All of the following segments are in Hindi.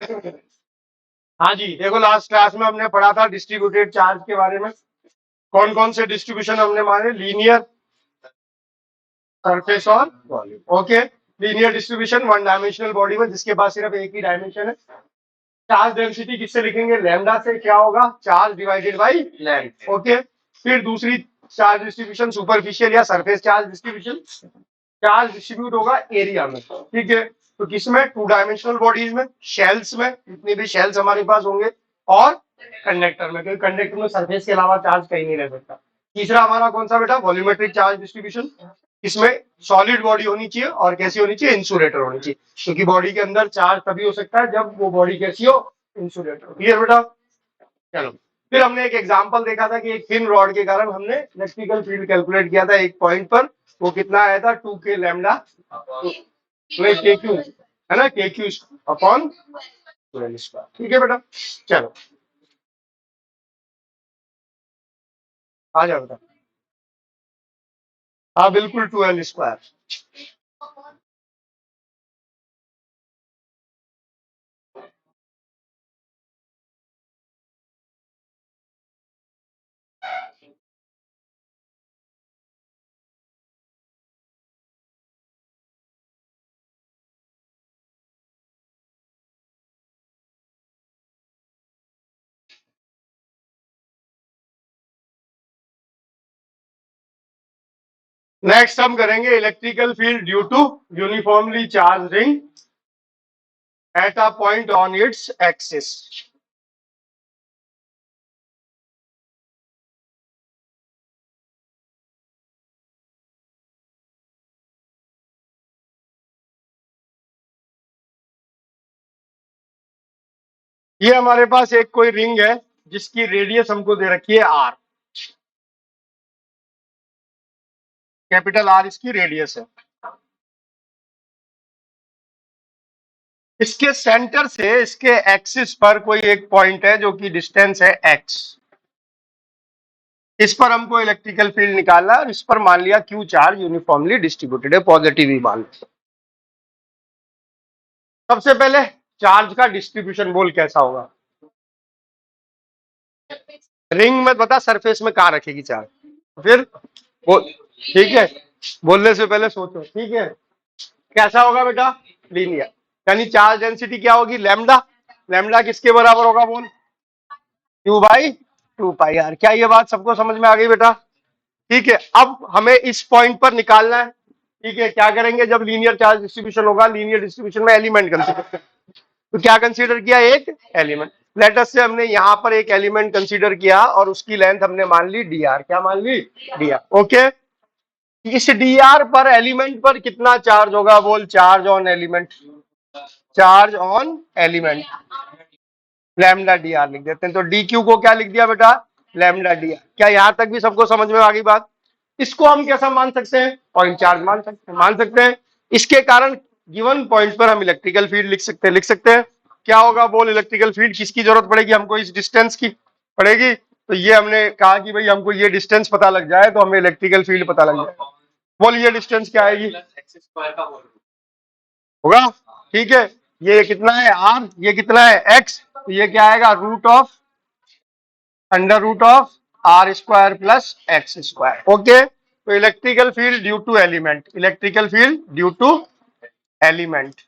हाँ जी, देखो लास्ट क्लास में हमने पढ़ा था डिस्ट्रीब्यूटेड चार्ज के बारे में। कौन कौन से डिस्ट्रीब्यूशन हमने माने? लीनियर, सरफेस और volume. Okay, linear distribution one dimensional body में जिसके पास सिर्फ एक ही डायमेंशन है। चार्ज डेंसिटी किससे लिखेंगे? लैम्डा से। क्या होगा? Charge divided by length. Okay, फिर दूसरी चार्ज डिस्ट्रीब्यूशन सुपरफिशियल या surface charge distribution. Charge distribute होगा एरिया में, ठीक है। तो किसमें? टू डायमेंशनल बॉडीज में, शेल्स में, जितने भी शेल्स हमारे पास होंगे, और कंडक्टर में, क्योंकि कंडक्टर में सरफेस के अलावा चार्ज कहीं नहीं रह सकता। तीसरा हमारा कौन सा बेटा? Volumetric charge distribution. इसमें सॉलिड बॉडी होनी चाहिए, और कैसी होनी चाहिए? इंसुलेटर होनी चाहिए, क्योंकि बॉडी के अंदर चार्ज तभी हो सकता है जब वो बॉडी कैसी हो? इंसुलेटर। क्लियर बेटा? चलो, फिर हमने एक एग्जांपल देखा था कि एक थिन रॉड के कारण हमने इलेक्ट्रिकल फील्ड कैलकुलेट किया था एक पॉइंट पर। वो कितना आया था? 2k लैम्डा के क्यू, है ना, के क्यू अपॉन 12 स्क्वायर। ठीक है बेटा, चलो आ जाओ बेटा। हाँ बिल्कुल, 12 स्क्वायर। नेक्स्ट हम करेंगे electrical field due to uniformly charged ring at a point on its axis. ये हमारे पास एक कोई रिंग है जिसकी रेडियस हमको दे रखी है आर, कैपिटल आर इसकी रेडियस है। इसके सेंटर से इसके एक्सिस पर कोई एक पॉइंट है जो कि डिस्टेंस है एक्स। इस पर हमको इलेक्ट्रिकल फील्ड निकालना है, और इस पर मान लिया क्यू चार्ज यूनिफॉर्मली डिस्ट्रीब्यूटेड है, पॉजिटिव ही मान लिया। सबसे पहले चार्ज का डिस्ट्रीब्यूशन बोल कैसा होगा? रिंग में बता, सरफेस में कहाँ रखेगी चार्ज? फिर बोल, ठीक है, बोलने से पहले सोचो, ठीक है। कैसा होगा बेटा? लीनियर। यानी चार्ज डेंसिटी क्या होगी? लैम्डा। लैम्डा किसके बराबर होगा बोल? Q by 2 pi R. क्या ये बात सबको समझ में आ गई बेटा? ठीक है, अब हमें इस पॉइंट पर निकालना है। ठीक है, क्या करेंगे? जब लीनियर चार्ज डिस्ट्रीब्यूशन होगा, लीनियर डिस्ट्रीब्यूशन में एलिमेंट कंसीडर करें। तो क्या कंसीडर किया? एक एलिमेंट। लेटस से हमने यहां पर एक एलिमेंट कंसीडर किया और उसकी लेंथ हमने मान ली डी आर। क्या मान ली? D R. ओके, इस डी आर पर एलिमेंट पर कितना चार्ज होगा बोल? Charge on element, charge on element lambda D R लिख देते हैं। तो डी क्यू को क्या लिख दिया बेटा? Lambda D R. क्या यहां तक भी सबको समझ में आ गई बात? इसको हम कैसा मान सकते हैं? पॉइंट चार्ज मान सकते हैं। इसके कारण गिवन पॉइंट पर हम इलेक्ट्रिकल फील्ड लिख सकते हैं। क्या होगा बोल? इलेक्ट्रिकल फील्ड किसकी जरूरत पड़ेगी हमको? इस डिस्टेंस की पड़ेगी। तो ये हमने कहा कि भाई हमको ये डिस्टेंस पता लग जाए तो हमें इलेक्ट्रिकल फील्ड पता लग जाए। बोल ये डिस्टेंस क्या आएगी? होगा, ठीक है। ये कितना है? आर। ये कितना है? एक्स। तो ये क्या आएगा? Root of under root of R square plus x square. Okay, तो electrical field due to element, electrical field due to element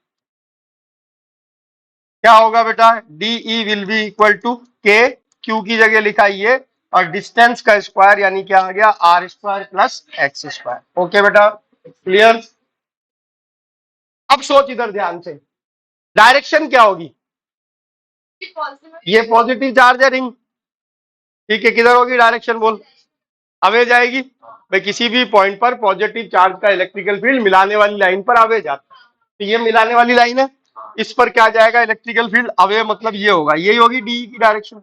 क्या होगा बेटा? D E will be equal to K, Q की जगह लिखा ये, और डिस्टेंस का स्क्वायर यानी क्या आ गया? R square plus x square. Okay बेटा, क्लियर? अब सोच इधर ध्यान से, डायरेक्शन क्या होगी? ये पॉजिटिव चार्ज है रिंग, ठीक है। किधर होगी डायरेक्शन बोल? अवे जाएगी। भाई किसी भी पॉइंट पर पॉजिटिव चार्ज का इलेक्ट्रिकल फील्ड मिलाने वाली लाइन पर अवे जाता है। तो ये मिलाने वाली लाइन है, इस पर क्या जाएगा इलेक्ट्रिकल फील्ड? अवे, मतलब ये होगा, यही होगी डी की डायरेक्शन।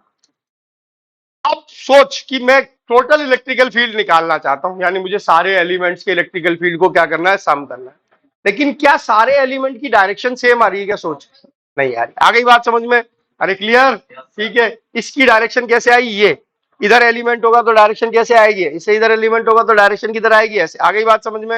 अब सोच कि मैं टोटल इलेक्ट्रिकल फील्ड निकालना चाहता हूं, यानी मुझे सारे एलिमेंट्स के इलेक्ट्रिकल फील्ड को क्या करना है? सम करना है। लेकिन क्या सारे एलिमेंट की डायरेक्शन सेम आ रही है? क्या सोच? नहीं आ रही। आ गई बात समझ में? अरे क्लियर, ठीक है। इसकी डायरेक्शन कैसे आई? ये इधर एलिमेंट होगा तो डायरेक्शन कैसे आएगी? इससे इधर एलिमेंट होगा तो डायरेक्शन किधर आएगी? ऐसे। आ गई बात समझ में?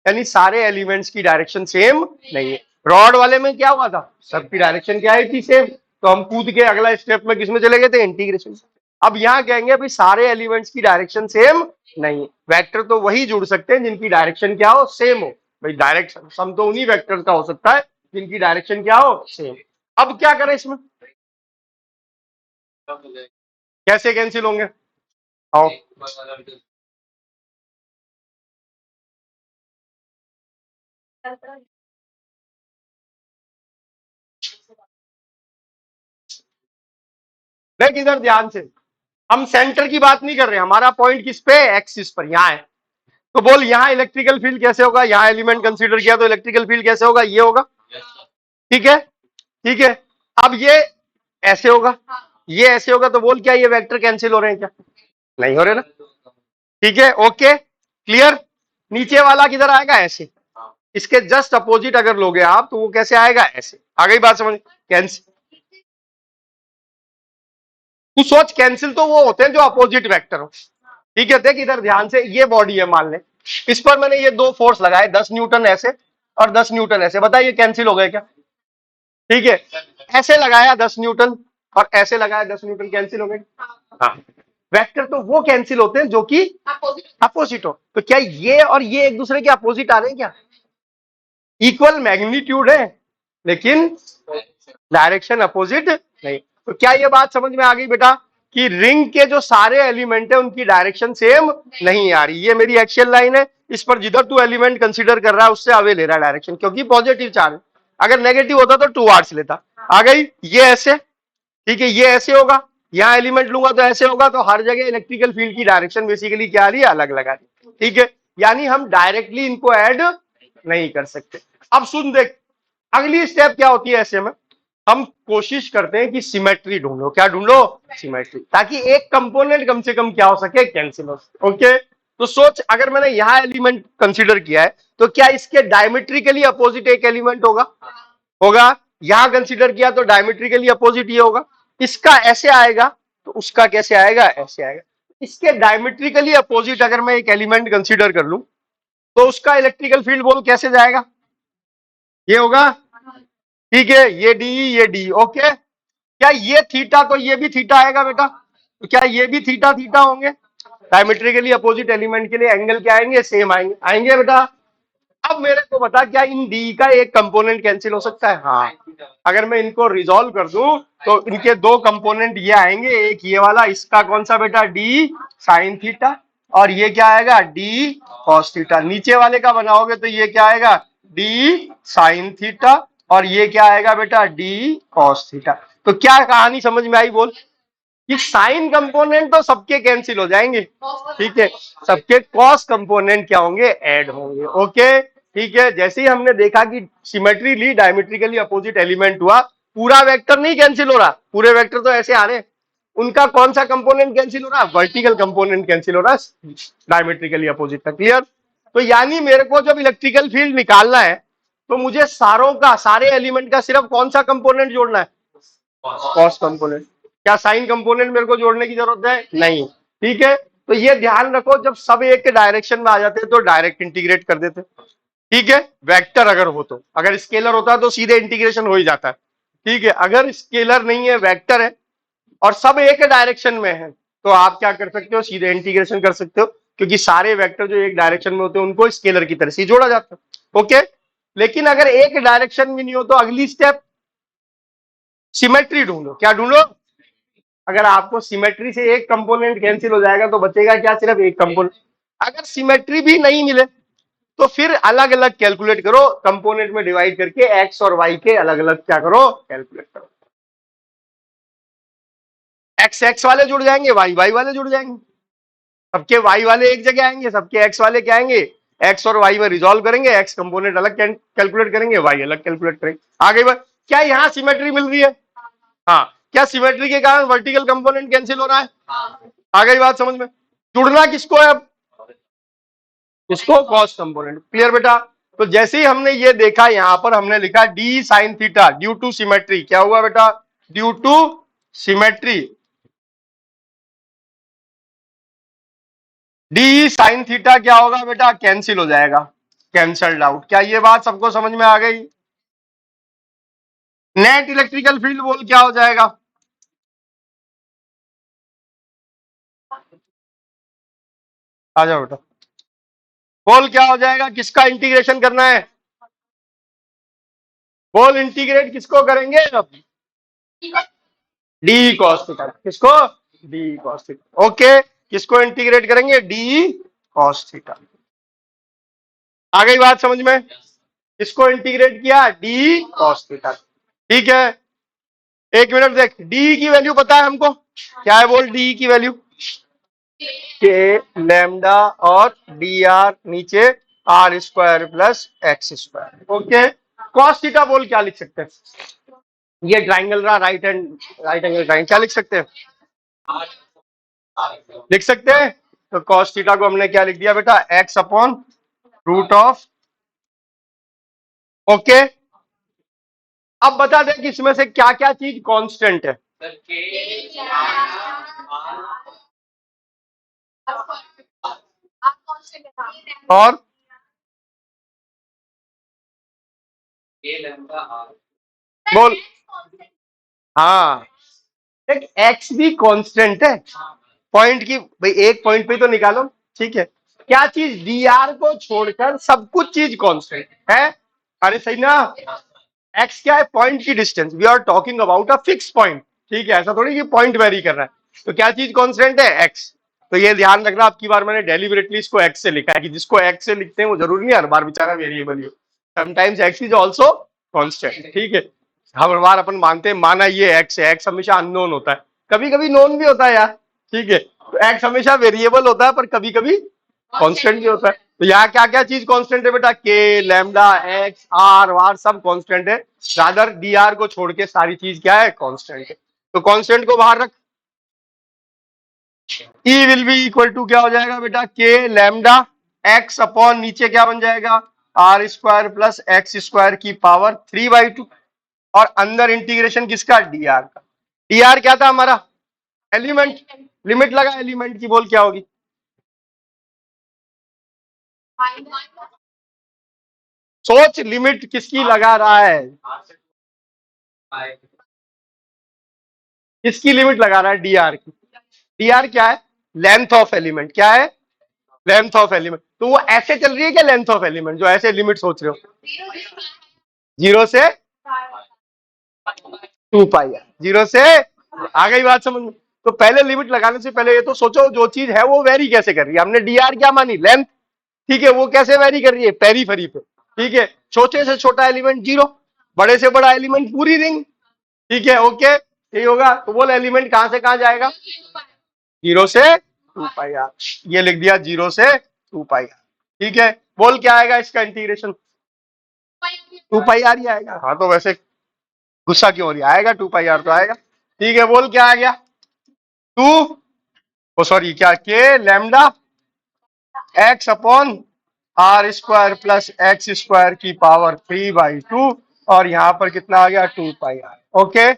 यानी सारे एलिमेंट्स की डायरेक्शन सेम नहीं है। रॉड वाले में क्या हुआ था, सबकी डायरेक्शन क्या आई थी, सेम, तो हम कूद के अगला स्टेप में किसमें चले गए थे, इंटीग्रेशन। अब यहाँ कहेंगे अभी सारे एलिमेंट्स की डायरेक्शन सेम नहीं, वेक्टर तो वही जुड़ सकते हैं जिनकी डायरेक्शन क्या हो, सेम हो। भाई डायरेक्शन सम तो उन्हीं वेक्टर का हो सकता है जिनकी डायरेक्शन क्या हो, सेम। अब क्या करें इसमें, कैसे कैंसिल होंगे, आओ। देख इधर ध्यान से, हम सेंटर की बात नहीं कर रहे, हमारा पॉइंट किस पे, एक्सिस पर, यहाँ है। तो बोल यहाँ इलेक्ट्रिकल फील्ड कैसे होगा, यहाँ एलिमेंट कंसीडर किया तो इलेक्ट्रिकल फील्ड कैसे होगा, ये होगा, ठीक है, ठीक है। अब ये ऐसे होगा, ये ऐसे होगा, तो बोल क्या ये वेक्टर कैंसिल हो रहे हैं क्या, नहीं हो रहे ना, ठीक है, ओके, क्लियर। नीचे वाला किधर आएगा, ऐसे, इसके जस्ट अपोजिट अगर लोगे आप तो वो कैसे आएगा, ऐसे, आ गई बात समझ, कैंसिल। तू सोच, कैंसिल तो वो होते हैं जो अपोजिट वेक्टर हो, ठीक है। देख इधर ध्यान से, ये बॉडी है मान ले, इस पर मैंने ये दो फोर्स लगाए, 10 न्यूटन ऐसे और 10 न्यूटन ऐसे, बताइए कैंसिल हो गए क्या, ठीक है। ऐसे लगाया 10 न्यूटन और ऐसे लगाया 10 न्यूटन, कैंसिल हो गए, हाँ। वेक्टर तो वो कैंसिल होते हैं जो कि अपोजिट हो, तो क्या ये और ये एक दूसरे के अपोजिट आ रहे हैं क्या, इक्वल मैग्नीट्यूड है लेकिन डायरेक्शन अपोजिट नहीं। तो क्या ये बात समझ में आ गई बेटा कि रिंग के जो सारे एलिमेंट है उनकी डायरेक्शन सेम नहीं आ रही, ये मेरी एक्सियल लाइन है, इस पर जिधर तू एलिमेंट कंसीडर कर रहा है उससे अवे ले रहा है डायरेक्शन, क्योंकि पॉजिटिव चार्ज है। अगर नेगेटिव होता तो टू आर्ट्स लेता, आ गई, ये ऐसे, ठीक है, ये ऐसे होगा, यहाँ एलिमेंट लूंगा तो ऐसे होगा, तो हर जगह इलेक्ट्रिकल फील्ड की डायरेक्शन बेसिकली क्या आ रही है, अलग अलग आ रही है, ठीक है। यानी हम डायरेक्टली इनको ऐड नहीं कर सकते। अब सुन देख, अगली स्टेप क्या होती है ऐसे में, हम कोशिश करते हैं कि सिमेट्री ढूंढो, क्या ढूंढो, सिमेट्री, ताकि एक कंपोनेंट कम से कम क्या हो सके, कैंसिल हो सके, ओके। तो सोच, अगर मैंने यहां एलिमेंट कंसीडर किया है तो क्या इसके डायमेट्रिकली अपोजिट एक एलिमेंट होगा, होगा, यहां कंसीडर किया तो डायमेट्रिकली अपोजिट ये होगा, इसका ऐसे आएगा तो उसका कैसे आएगा, ऐसे आएगा। इसके डायमेट्रिकली अपोजिट अगर मैं एक एलिमेंट कंसीडर कर लूं तो उसका इलेक्ट्रिकल फील्ड बोल कैसे जाएगा, ये होगा, ठीक है, ये डी, ये डी, ओके। क्या ये थीटा, तो ये भी थीटा आएगा बेटा, तो क्या ये भी थीटा थीटा होंगे, डायमेट्रिकली अपोजिट एलिमेंट के लिए एंगल क्या आएंगे, सेम आएंगे, आएंगे बेटा। अब मेरे को बता, क्या इन डी का एक कंपोनेंट कैंसिल हो सकता है, हाँ। अगर मैं इनको रिजॉल्व कर दूं तो इनके दो कंपोनेंट ये आएंगे, एक ये वाला, इसका कौन सा बेटा, डी साइन थीटा, और ये क्या आएगा, डी कॉस थीटा। नीचे वाले का बनाओगे तो ये क्या आएगा, डी साइन थीटा, और ये क्या आएगा बेटा, डी कॉस थीटा। तो क्या कहानी समझ में आई बोल, कि साइन कंपोनेंट तो सबके कैंसिल हो जाएंगे, ठीक है, सबके कॉस कंपोनेंट क्या होंगे, ऐड होंगे, ओके, ठीक है। जैसे ही हमने देखा कि सिमेट्री ली, डायमेट्रिकली अपोजिट एलिमेंट हुआ, पूरा वेक्टर नहीं कैंसिल हो रहा, पूरे वेक्टर तो ऐसे आ रहे हैं, उनका कौन सा कंपोनेंट कैंसिल हो रहा है, वर्टिकल कंपोनेंट कैंसिल हो रहा है डायमेट्रिकली अपोजिट का, क्लियर। तो यानी मेरे को जब इलेक्ट्रिकल फील्ड निकालना है तो मुझे सारों का, सारे एलिमेंट का सिर्फ कौन सा कंपोनेंट जोड़ना है, कॉस कंपोनेंट। क्या साइन कंपोनेंट मेरे को जोड़ने की जरूरत है, नहीं, ठीक है। तो ये ध्यान रखो, जब सब एक के डायरेक्शन में आ जाते हैं तो डायरेक्ट इंटीग्रेट कर देते, ठीक है। वेक्टर अगर हो तो, अगर स्केलर होता है तो सीधे इंटीग्रेशन हो ही जाता है, ठीक है। अगर स्केलर नहीं है, वेक्टर है और सब एक डायरेक्शन में है, तो आप क्या कर सकते हो, सीधे इंटीग्रेशन कर सकते हो, क्योंकि सारे वेक्टर जो एक डायरेक्शन में होते हैं उनको स्केलर की तरह से जोड़ा जाता है, ओके। लेकिन अगर एक डायरेक्शन में नहीं हो तो अगली स्टेप सिमेट्री ढूंढो, क्या ढूंढो, अगर आपको सिमेट्री से एक कंपोनेंट कैंसिल हो जाएगा तो बचेगा क्या, सिर्फ एक कंपोनेंट। अगर सिमेट्री भी नहीं मिले तो फिर अलग अलग कैलकुलेट करो, कंपोनेंट में डिवाइड करके एक्स और वाई के अलग अलग क्या करो, कैलकुलेट करो। एक्स एक्स वाले जुड़ जाएंगे, वाई वाई वाले जुड़ जाएंगे, सबके वाई वाले एक जगह आएंगे, सबके एक्स वाले क्या आएंगे, एक्स और वाई में रिजॉल्व करेंगे, एक्स कंपोनेंट अलग कैलकुलेट करेंगे, वाई अलग कैलकुलेट करेंगे, आगे बात। क्या यहाँ सिमेट्री मिल रही है, हाँ। क्या सिमेट्री के कारण वर्टिकल कंपोनेंट कैंसिल हो रहा है, आ गई बात समझ में। जुड़ना किसको है अब, इसको कॉस कंपोनेंट, क्लियर बेटा। तो जैसे ही हमने ये देखा, यहां पर हमने लिखा D sine theta due to symmetry, क्या हुआ बेटा, due to symmetry, D sine theta क्या होगा बेटा, कैंसिल हो जाएगा, कैंसल्ड आउट। क्या ये बात सबको समझ में आ गई, नेट इलेक्ट्रिकल फील्ड बोल क्या हो जाएगा? आ जाओ बेटा, बोल क्या हो जाएगा? किसका इंटीग्रेशन करना है? बोल इंटीग्रेट किसको करेंगे अब? D cos theta. किसको? D cos theta. ओके, किसको इंटीग्रेट करेंगे? D cos theta. आ गई बात समझ में? किसको इंटीग्रेट किया? D cos theta. ठीक है, एक मिनट देख, डी की वैल्यू पता है हमको? क्या है बोल डी की वैल्यू? के लैम्डा और डी आर नीचे R square plus x square. Okay, cos theta बोल क्या लिख सकते हैं? ये ट्राइंगल रहा, राइट एंगल ट्राइंगल, क्या लिख सकते हैं? लिख सकते हैं। तो कॉस थीटा को हमने क्या लिख दिया बेटा? X upon root of. Okay, अब बता दे कि इसमें से क्या क्या चीज कांस्टेंट है? और बोल। हाँ, एक एक्स भी कांस्टेंट है। पॉइंट की भाई, एक पॉइंट पे तो निकालो। ठीक है, क्या चीज? डी आर को छोड़कर सब कुछ चीज कांस्टेंट है। अरे सही ना? एक्स क्या है? पॉइंट की distance. We are talking about a fix point. ठीक है, ऐसा थोड़ी कि पॉइंट वेरी कर रहा है। तो क्या चीज कांस्टेंट है? एक्स। तो ये ध्यान रखना, आपकी बार मैंने डेलिबरेटली इसको एक्स से लिखा है कि जिसको एक्स से लिखते हैं वो जरूरी नहीं हर बार बेचारा वेरिएबल ही हो। Sometimes x is also constant. ठीक है, हर बार अपन मानते हैं माना ये एक्स है, एक्स हमेशा अननोन होता है, कभी कभी नोन भी होता है यार। ठीक है, तो एक्स हमेशा वेरिएबल होता है पर कभी कभी कांस्टेंट भी होता है। तो यहाँ क्या क्या चीज कांस्टेंट है बेटा? के लैम्डा एक्स आर वार सब कांस्टेंट है। रादर डी आर को छोड़ के सारी चीज क्या है? कांस्टेंट है। तो कांस्टेंट को बाहर रख। ई विल बी इक्वल टू क्या हो जाएगा बेटा? के लैम्डा एक्स अपॉन नीचे क्या बन जाएगा? R square plus x square की पावर 3/2। और अंदर इंटीग्रेशन किसका? डी आर का। डी आर क्या था हमारा? एलिमेंट। लिमिट लगा एलिमेंट की, बोल क्या होगी? सोच, लिमिट किसकी लगा रहा है? किसकी लिमिट लगा रहा है? डी आर की। डी आर क्या है? Length of element. क्या है? Length of element. तो वो ऐसे चल रही है क्या लेंथ ऑफ एलिमेंट, जो ऐसे लिमिट सोच रहे हो? जीरो से 2 पाई है। जीरो से, आ गई बात समझ में? तो पहले लिमिट लगाने से पहले ये तो सोचो जो चीज है वो वेरी कैसे कर रही है। हमने डी आर क्या मानी? लेंथ। ठीक है, वो कैसे वेरी कर रही है? पेरीफेरी पे। ठीक है, छोटे से छोटा एलिमेंट जीरो, बड़े से बड़ा एलिमेंट पूरी रिंग। ठीक है, ओके, यही होगा। तो बोल एलिमेंट कहां से कहां जाएगा? जीरो से 2 पाई आर। ये लिख दिया, जीरो से 2 पाई आर। ठीक है, बोल क्या आएगा इसका इंटीग्रेशन? 2 पाई आर ही आएगा। हाँ, तो वैसे गुस्सा क्यों हो रही है? आएगा 2 पाई आर तो आएगा। ठीक है, बोल क्या आ गया? टू, ओ सॉरी, क्या? K lambda x upon are square plus x square की पावर 3/2। और यहाँ पर कितना आ गया? 2 पाई आर। ओके,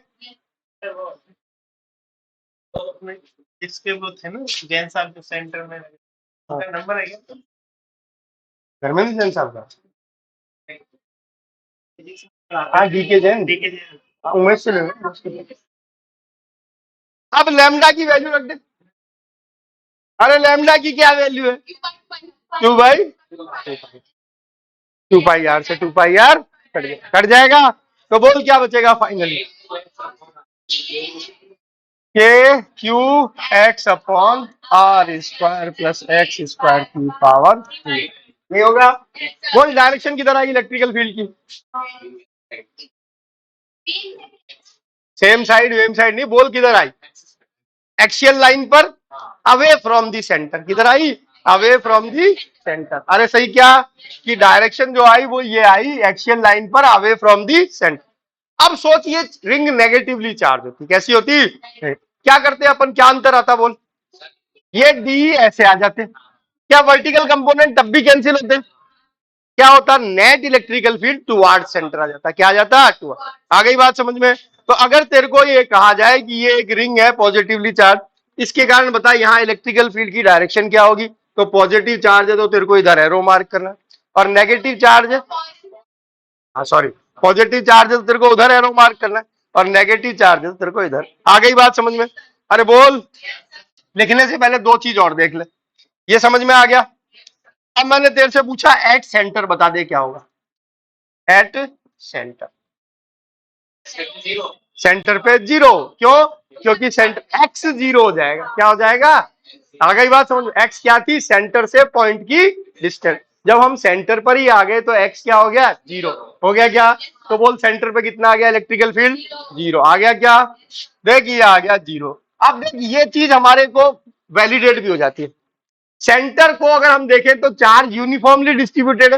इसके वो थे ना जैन साहब जो सेंटर में उनका नंबर है क्या? धर्मेंद्र जैन साहब का। हाँ, डीके जैन। डीके जैन। उमेश से ले लो। अब लैम्डा की वैल्यू रख दे। अरे लैम्डा की क्या वैल्यू है? 2 बाई 2 पाई आर से 2 पाई आर कट जाएगा। तो बोल क्या बचेगा finally? K Q X upon are square plus x square की पावर 3। नहीं होगा? बोल डायरेक्शन किधर आई इलेक्ट्रिकल फील्ड की? सेम साइड वेम साइड नहीं, बोल किधर आई? एक्सियल लाइन पर, अवे फ्रॉम दी सेंटर। किधर आई? Away from the centre. अरे सही क्या कि डायरेक्शन जो आई वो ये आई एक्सियल लाइन पर अवे फ्रॉम दी सेंटर। अब सोच, ये रिंग नेगेटिवली चार्ज होती, कैसी होती? क्या करते अपन? क्या अंतर आता बोल? ये डी ऐसे आ जाते, क्या वर्टिकल कंपोनेंट तब भी कैंसिल होते? क्या होता? Net electrical field toward centre आ जाता। क्या आ जाता? टुवार्ड। आ गई बात समझ में? तो अगर तेरे को ये कहा जाए कि ये एक रिंग है पॉजिटिवली चार्ज, इसके कारण बता यहाँ इलेक्ट्रिकल फील्ड की डायरेक्शन क्या होगी? तो पॉजिटिव चार्ज है तो तेरे को इधर एरो मार्क करना है, और नेगेटिव चार्ज है, हाँ सॉरी, पॉजिटिव चार्जेस तेरे को उधर एरो मार्क करना है और नेगेटिव चार्जेस तेरे को इधर। आ गई बात समझ में? अरे बोल। लिखने से पहले दो चीज और देख ले। ये समझ में आ गया? अब मैंने तेरे से पूछा एट सेंटर बता दे क्या होगा। एट सेंटर, सेंटर पे जीरो। क्यों? क्योंकि सेंटर एक्स जीरो हो जाएगा। क्या हो जाएगा? आ गई बात समझ में? एक्स क्या थी? सेंटर से पॉइंट की डिस्टेंस। जब हम सेंटर पर ही आ गए तो एक्स क्या हो गया? जीरो हो गया। क्या? तो बोल सेंटर पे कितना आ गया इलेक्ट्रिकल फील्ड? जीरो आ गया। क्या? देख ये आ गया जीरो। अब देख ये चीज हमारे को वैलिडेट भी हो जाती है। सेंटर को अगर हम देखें तो चार्ज यूनिफॉर्मली डिस्ट्रीब्यूटेड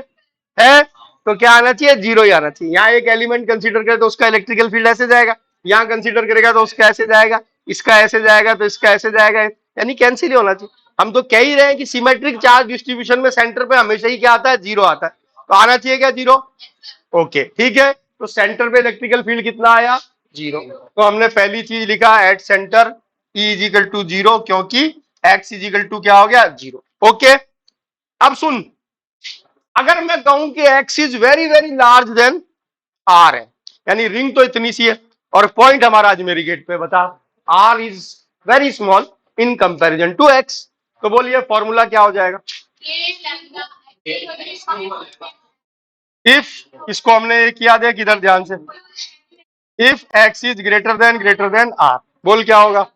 है तो क्या आना चाहिए? जीरो ही आना चाहिए। यहाँ एक एलिमेंट कंसीडर करें तो उसका इलेक्ट्रिकल फील्ड ऐसे जाएगा, यहाँ कंसीडर करेगा तो उसका ऐसे जाएगा, इसका ऐसे जाएगा तो इसका ऐसे जाएगा, यानी कैंसिल ही होना चाहिए। हम तो कह ही रहे हैं कि सिमेट्रिक चार्ज डिस्ट्रीब्यूशन में सेंटर पे हमेशा ही क्या आता है? जीरो आता है। तो आना चाहिए क्या? जीरो। ओके ठीक है। तो सेंटर पे इलेक्ट्रिकल फील्ड कितना आया? जीरो। तो हमने पहली चीज लिखा at centre E is equal to zero, क्योंकि एक्स इज इक्वल टू क्या हो गया? जीरो। ओके। अब सुन, अगर मैं कहूं कि x is very very large than r है, यानी रिंग तो इतनी सी है और पॉइंट हमारा अजमेरी गेट पे, बता r is very small in comparison to x, तो बोलिए फॉर्मूला क्या हो जाएगा? इफ, इसको हमने ये किया, देख इधर ध्यान से, if x is greater than r, बोल क्या होगा?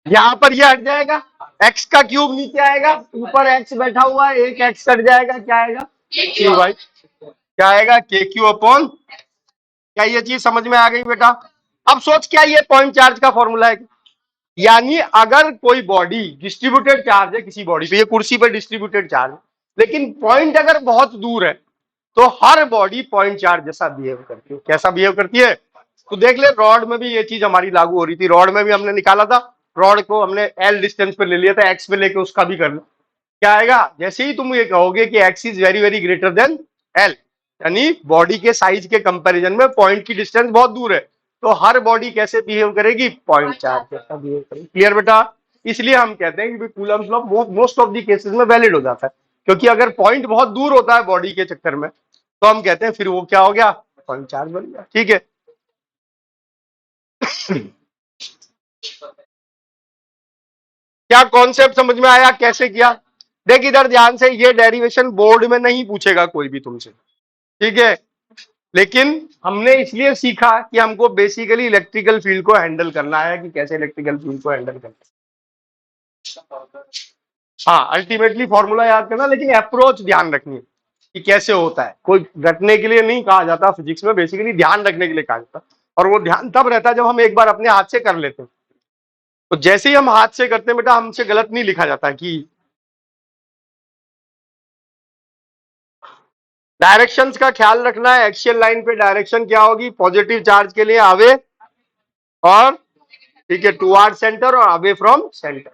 यहां पर ये हट जाएगा, एक्स का क्यूब नीचे आएगा, ऊपर एक्स बैठा हुआ है, एक एक्स कट जाएगा, क्या आएगा? क्यू भाई, क्या आएगा? के क्यू अपॉन। क्या ये चीज समझ में आ गई बेटा? अब सोच, क्या ये पॉइंट चार्ज का फॉर्मूला है? यानी अगर कोई बॉडी डिस्ट्रीब्यूटेड चार्ज है किसी बॉडी पे, ये कुर्सी पे डिस्ट्रीब्यूटेड चार्ज है, लेकिन पॉइंट अगर बहुत दूर है तो हर बॉडी पॉइंट चार्ज जैसा बिहेव करती है। कैसा बिहेव करती है? तो देख ले, रॉड में भी ये चीज हमारी लागू हो रही थी। रॉड में भी हमने निकाला था, रॉड को हमने एल डिस्टेंस पे ले लिया था, एक्स पे लेके उसका भी कर लो। क्या आएगा? जैसे ही तुम ये कहोगे कि x is very very greater than L, यानी बॉडी के साइज के कंपैरिजन में पॉइंट की डिस्टेंस बहुत दूर है, तो हर बॉडी कैसे बिहेव करेगी? पॉइंट चार्ज जैसा बिहेव करेगी। क्लियर बेटा? इसलिए हम कहते हैं कि Coulomb's law most of the cases में वैलिड हो जाता है, क्योंकि अगर पॉइंट बहुत दूर होता है बॉडी के चक्कर में तो हम कहते हैं फिर वो क्या हो गया? पॉइंट चार्ज बन गया। ठीक है। क्या कॉन्सेप्ट समझ में आया? कैसे किया? देख इधर ध्यान से, ये डेरिवेशन बोर्ड में नहीं पूछेगा कोई भी तुमसे, ठीक है, लेकिन हमने इसलिए सीखा कि हमको बेसिकली इलेक्ट्रिकल फील्ड को हैंडल करना है, कि कैसे इलेक्ट्रिकल फील्ड को हैंडल करना है। हाँ, अल्टीमेटली फॉर्मूला याद करना, लेकिन अप्रोच ध्यान रखनी है कि कैसे होता है। कोई रटने के लिए नहीं कहा जाता फिजिक्स में, बेसिकली ध्यान रखने के लिए कहा जाता, और वो ध्यान तब रहता है जब हम एक बार अपने हाथ से कर लेते हैं। तो जैसे ही हम हाथ से करते हैं बेटा, हमसे गलत नहीं लिखा जाता कि डायरेक्शंस का ख्याल रखना है। एक्सियल लाइन पे डायरेक्शन क्या होगी? पॉजिटिव चार्ज के लिए अवे और, ठीक है, टुवर्ड सेंटर और अवे फ्रॉम सेंटर।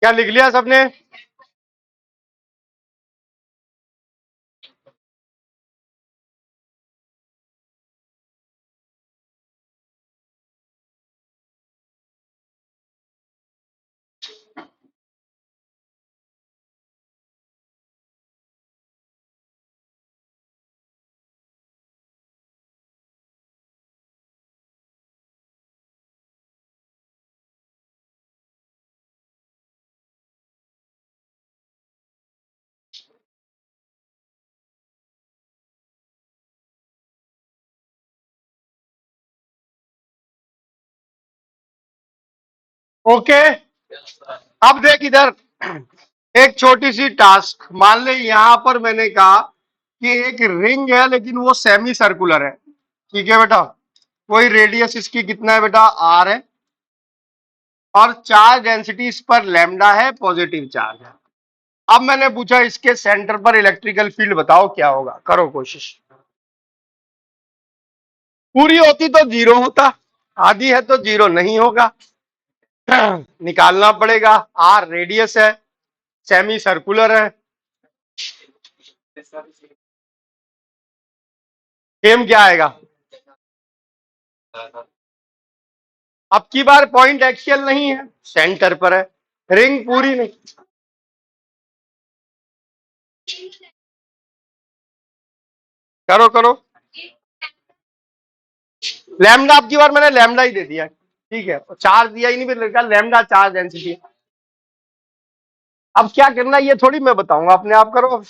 क्या लिख लिया सबने? ओके, अब देख इधर, एक छोटी सी टास्क मान ले, यहां पर मैंने कहा कि एक रिंग है लेकिन वो सेमी सर्कुलर है, ठीक है बेटा, कोई रेडियस इसकी कितना है बेटा, आर है, और चार्ज डेंसिटी इस पर लैम्डा है, पॉजिटिव चार्ज है। अब मैंने पूछा इसके सेंटर पर इलेक्ट्रिकल फील्ड बताओ क्या होगा, करो कोशिश। पूरी होती तो जीरो होता, आधी है तो जीरो नहीं होगा। निकालना पड़ेगा। आर रेडियस है, सेमी सर्कुलर है, एम क्या आएगा? अब की बार पॉइंट एक्सियल नहीं है, सेंटर पर है, रिंग पूरी नहीं। करो करो, लैम्डा अब की बार मैंने लैम्डा ही दे दिया, ठीक है, चार्ज दिया ही नहीं, फिर लिखा लैम्डा चार्ज डेंसिटी। अब क्या करना ये थोड़ी मैं बताऊंगा, अपने आप करो।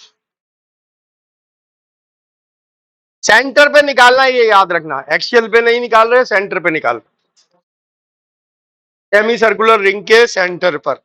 सेंटर पे निकालना है, ये याद रखना, एक्सियल पे नहीं निकाल रहे, सेंटर पे निकाल, सेमी सर्कुलर रिंग के सेंटर पर।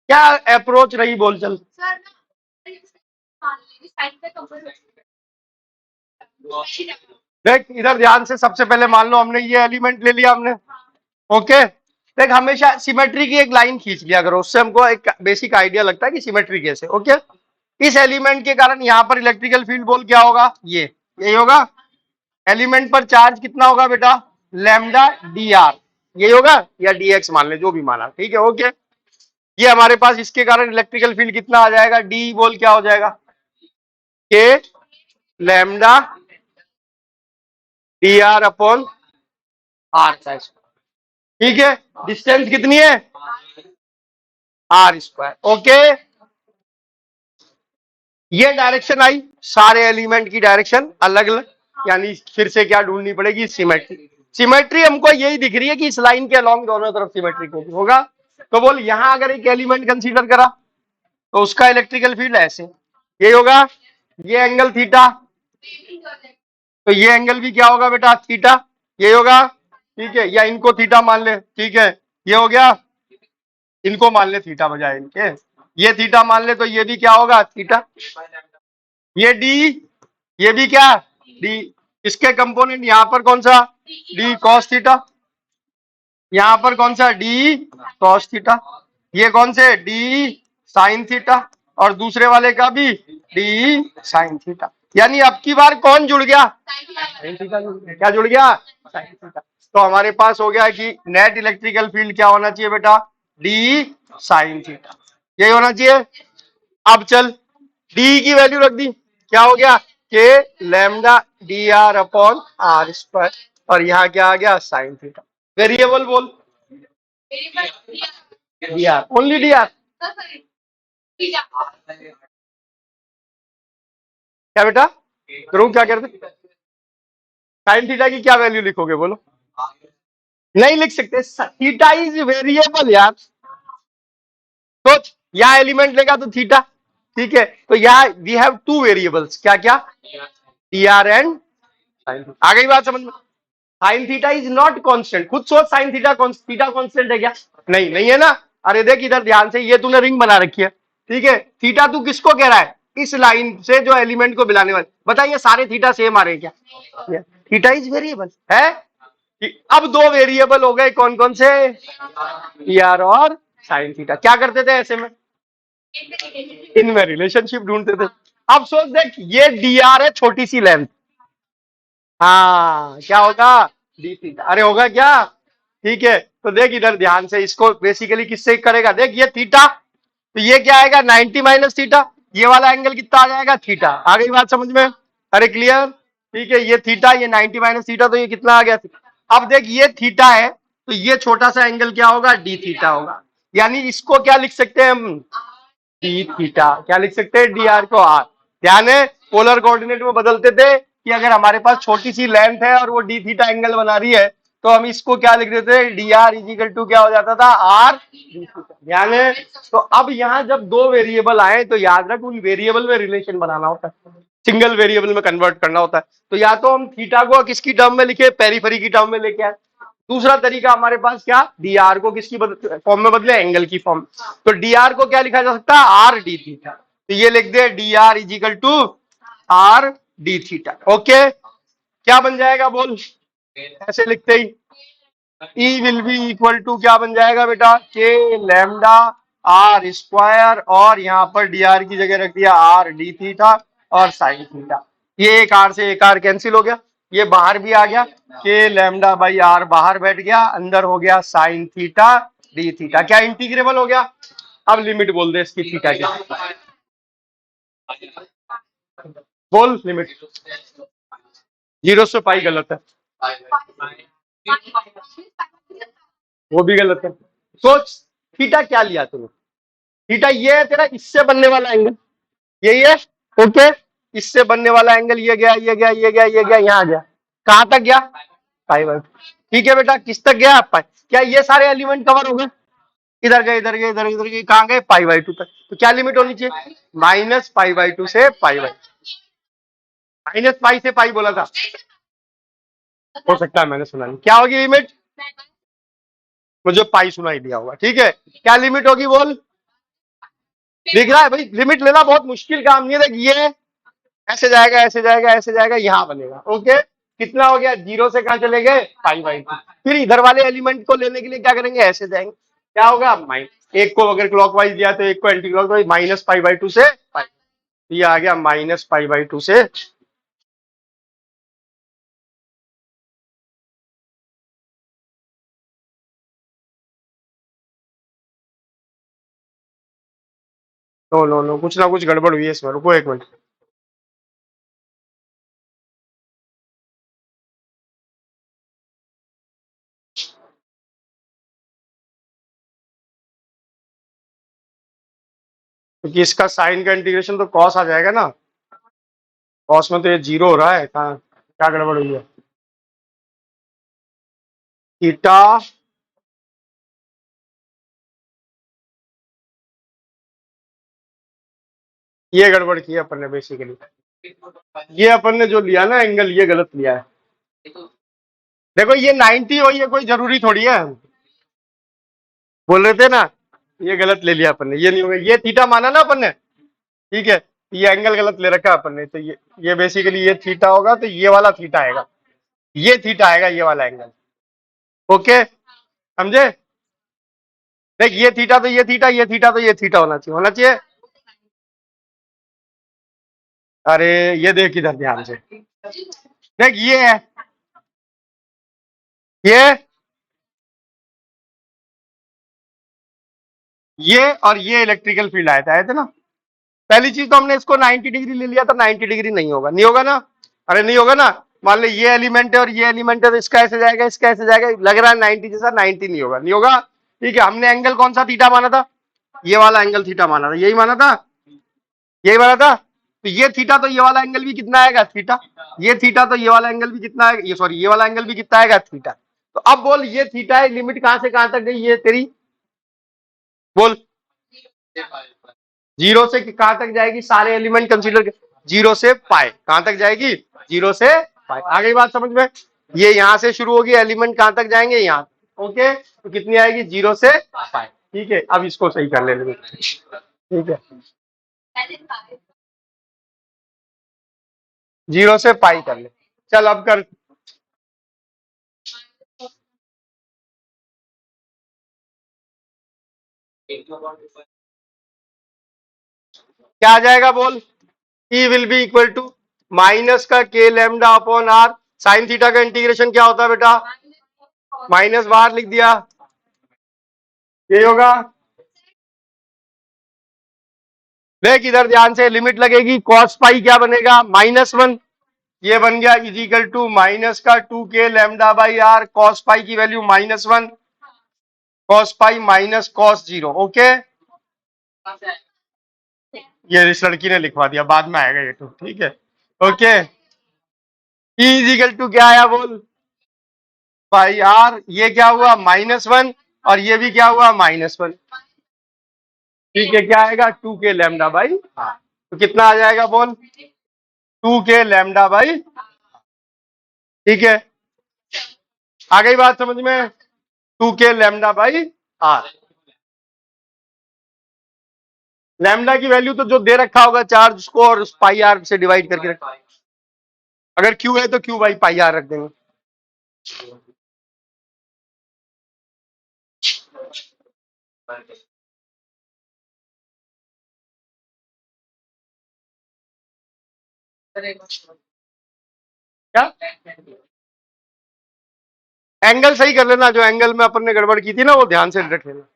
क्या अप्रोच रही बोल चल। देख इधर ध्यान से, सबसे पहले मान लो हमने ये एलिमेंट ले लिया हमने, ओके। देख हमेशा सिमेट्री की एक लाइन खींच लिया करो, उससे हमको एक बेसिक आइडिया लगता है कि सिमेट्री कैसे, ओके। इस एलिमेंट के कारण यहाँ पर इलेक्ट्रिकल फील्ड बोल क्या होगा, ये यही होगा। एलिमेंट पर चार्ज कितना होगा बेटा, लैम्डा डी आर, यही होगा, या डी एक्स मान ले, जो भी माना, ठीक है, ओके। ये हमारे पास इसके कारण इलेक्ट्रिकल फील्ड कितना आ जाएगा, डी बोल क्या हो जाएगा, k lambda D r upon r का स्क्वायर, ठीक है। डिस्टेंस कितनी है, आर स्क्वायर, ओके। ये डायरेक्शन आई, सारे एलिमेंट की डायरेक्शन अलग अलग, यानी फिर से क्या ढूंढनी पड़ेगी, सिमेट्री। सिमेट्री हमको यही दिख रही है कि इस लाइन के अलोंग दोनों तरफ सिमेट्री होगा। तो बोल यहां अगर एक एलिमेंट कंसीडर करा तो उसका इलेक्ट्रिकल फील्ड ऐसे यही होगा, ये एंगल थीटा, तो ये एंगल भी क्या होगा बेटा, थीटा, ये होगा, ठीक है, या इनको थीटा मान ले, ठीक है, ये हो गया, इनको मान ले थीटा बजाय इनके, ये थीटा मान ले तो ये भी क्या होगा, थीटा, ये डी, ये भी क्या, डी, इसके कंपोनेंट यहां पर कौन सा, डी कॉस थीटा, यहां पर कौन सा, डी कॉस थीटा, ये कौन से, डी साइन थीटा, और दूसरे वाले का भी डी साइन थीटा। यानी अब की बार कौन जुड़ गया, साइन थीटा जुड़ गया। क्या जुड़ गया, साइन थीटा। तो हमारे पास हो गया कि नेट इलेक्ट्रिकल फील्ड क्या होना चाहिए बेटा, डी साइन थीटा, यही होना चाहिए। अब चल डी की वैल्यू रख दी, क्या हो गया, k lambda D r upon are square, और यहाँ क्या आ गया, साइन थीटा। वेरिएबल बोल, d r, only d are, क्या बेटा करूं, क्या करते, साइन थीटा की क्या वैल्यू लिखोगे बोलो, नहीं लिख सकते, थीटा इज वेरिएबल यार। तो यहाँ एलिमेंट लेगा तो थीटा, ठीक है, तो यहाँ वी हैव टू वेरिएबल्स, क्या क्या, टी आर एंड साइन। आ गई बात समझ में। Sine theta is not constant, खुद सोच, साइन थीटा थीटा कांस्टेंट है क्या, नहीं, नहीं है ना। अरे देख इधर ध्यान से, ये तूने रिंग बना रखी है, ठीक है, थीटा तू किसको कह रहा है, इस लाइन से जो एलिमेंट को मिलाने वाले, बताइए सारे थीटा सेम आ रहे हैं क्या, थीटा इज वेरिएबल है। अब दो वेरिएबल हो गए, कौन कौन से, टी आर और साइन थीटा। क्या करते थे ऐसे में, इनमें रिलेशनशिप ढूंढते थे। अब सोच देख, ये डी आर है, छोटी सी लेंथ, हाँ क्या होगा, डी थीटा, अरे होगा क्या, ठीक है। तो देख इधर ध्यान से, इसको बेसिकली किससे करेगा, देख ये थीटा, तो ये क्या आएगा, 90 माइनस थीटा, ये वाला एंगल कितना आ जाएगा, थीटा। आ गई बात समझ में, अरे क्लियर, ठीक है, ये थीटा, ये 90 माइनस थीटा, तो ये कितना आ गया। अब देख ये थीटा है, तो ये छोटा सा एंगल क्या होगा, डी थीटा होगा। यानी इसको क्या लिख सकते हैं हम, डी थीटा, क्या लिख सकते हैं, डी आर को आर। ध्यान है, पोलर कोऑर्डिनेट में बदलते थे कि अगर हमारे पास छोटी सी लेंथ है और वो डी थीटा एंगल बना रही है, तो हम इसको क्या लिख देते हैं, डी आर इजिकल टू क्या हो जाता था, आर डी थीटा। ध्यान है। तो अब यहाँ जब दो वेरिएबल आए तो याद रख, उन वेरिएबल में रिलेशन बनाना होता है, सिंगल वेरिएबल में कन्वर्ट करना होता है। तो या तो हम थीटा को किसकी टर्म में लिखे, पेरीफेरी की टर्म में लेके आए, दूसरा तरीका हमारे पास क्या, डी आर को किसकी फॉर्म में बदले, एंगल की फॉर्म। तो डी आर को क्या लिखा जा सकता है, आर डी थीटा, तो ये लिख दे D R equal to R D theta. Okay, क्या बन जाएगा बोल, ऐसे लिखते ही E will be equal to क्या बन जाएगा बेटा, के लैम्डा आर स्क्वायर, और यहाँ पर डी आर की जगह रख दिया आर डी थीटा और साइन थीटा। ये एक आर से एक आर कैंसिल हो गया, ये बाहर भी आ गया, के लैम्डा बाई आर बाहर बैठ गया, अंदर हो गया साइन थीटा डी थीटा। क्या इंटीग्रेबल हो गया। अब लिमिट बोल दे इसकी थीटा की, बोल लिमिट, जीरो से पाई गलत है, वो भी गलत है। सोच थीटा क्या लिया तूने, थीटा ये है तेरा इससे बनने वाला एंगल, यही है, ओके, इससे बनने वाला एंगल ये गया, ये गया, ये गया, ये गया, यहाँ गया, कहां तक गया, पाई बाई। ठीक है बेटा, किस तक गया, पाई। क्या ये सारे एलिमेंट कवर हो गए, इधर गए, इधर गए, इधर इधर गए, कहां गए, पाई बाई टू तक। तो क्या लिमिट होनी चाहिए, माइनस पाई बाई टू से पाई बाई, माइनस पाई से पाई बोला था, हो सकता है मैंने सुना नहीं। क्या होगी लिमिट, मुझे पाई सुनाई दिया होगा, ठीक है। क्या लिमिट होगी बोल, दिख रहा है भाई, लिमिट लेना बहुत मुश्किल काम नहीं है। देख ये ऐसे जाएगा, ऐसे जाएगा, ऐसे जाएगा, यहाँ बनेगा, ओके। कितना हो गया, जीरो से कहां चले गए, पाई बाई टू। फिर इधर वाले एलिमेंट को लेने के लिए क्या करेंगे, ऐसे जाएंगे, क्या होगा, माइनस, एक को अगर क्लॉकवाइज दिया तो एक को anti clockwise, minus pi by two से पाई, ये आ गया माइनस पाई बाई टू से। नो नो नो, कुछ ना कुछ गड़बड़ हुई है इसमें, रुको एक मिनट। क्योंकि इसका साइन का इंटीग्रेशन तो कॉस आ जाएगा ना, कॉस में तो ये जीरो हो रहा है, कहाँ क्या गड़बड़ हुई है? थीटा ये गड़बड़ की है अपन ने बेसिकली। ये अपन ने जो लिया ना एंगल, ये गलत लिया है। देखो ये 90 हो, ये कोई जरूरी थोड़ी है। बोल रहे थे ना, ये गलत ले लिया अपन ने, ये नहीं होगा। ये थीटा माना ना अपन ने, ठीक है। ये एंगल गलत ले रखा है अपन ने, तो ये बेसिकली ये थीटा होगा, तो ये वाला थीटा आएगा, ये थीटा आएगा, ये वाला एंगल। ओके, समझे? देख ये थीटा तो ये थीटा, ये थीटा तो ये थीटा होना चाहिए, होना चाहिए। अरे ये देख इधर ध्यान से, देख ये है, ये और ये इलेक्ट्रिकल फील्ड आए थे ना। पहली चीज तो हमने इसको 90 डिग्री ले लिया था, 90 डिग्री नहीं होगा, नहीं होगा ना। अरे नहीं होगा ना, मान लो ये एलिमेंट है और ये एलिमेंट है, तो इसका ऐसे जाएगा, इसका ऐसे जाएगा, लग रहा है 90 जैसा, 90 नहीं होगा, नहीं होगा। ठीक है, हमने एंगल कौन सा थीटा माना था? ये वाला एंगल थीटा माना था, यही माना था, यही माना था। तो ये थीटा तो ये वाला एंगल भी कितना आएगा? थीटा। ये थीटा तो ये वाला एंगल भी कितना आएगा? ये सॉरी, ये वाला एंगल भी कितना आएगा? थीटा। तो अब बोल, ये थीटा है, लिमिट कहां से कहां तक गई ये तेरी? बोल। जीरो से कहां तक जाएगी? सारे एलिमेंट कंसीडर, जीरो से पाए कहां तक जाएगी? जीरो से पाए। आ गई बात समझ में? ये यहां से शुरू होगी, एलिमेंट कहां तक जाएंगे? यहाँ। ओके, तो कितनी आएगी? जीरो से पाए। ठीक है, अब इसको सही कर ले। ठीक है, जीरो से पाई कर ले। चल अब कर। क्या आ जाएगा बोल? E will be equal to minus का K lambda upon R. Sine theta का इंटीग्रेशन क्या होता है बेटा? माइनस बाहर लिख दिया, यही होगा। देख इधर ध्यान से, लिमिट लगेगी, कॉस पाई क्या बनेगा? -1। ये बन गया इजिकल टू माइनस का 2k lambda by R, cos pi की value -1, cos pi minus cos 0। Okay, ये इस लड़की ने लिखवा दिया, बाद में आएगा ये तो, ठीक है। ओके, ई इजिकल टू क्या आया बोल? पाई आर, ये क्या हुआ? -1, और ये भी क्या हुआ? -1। ठीक है, क्या आएगा? 2k lambda by are. तो कितना आ जाएगा बोल? 2k lambda by. ठीक है, आ गई बात समझ में? 2k lambda by r. Lambda की वैल्यू तो जो दे रखा होगा चार्ज उसको, और उस पाई आर से डिवाइड करके रखा। अगर क्यू है तो क्यू बाई पाई आर रख देंगे। क्या? एंगल सही कर लेना, जो एंगल में अपन ने गड़बड़ की थी ना, वो ध्यान से रख लेना।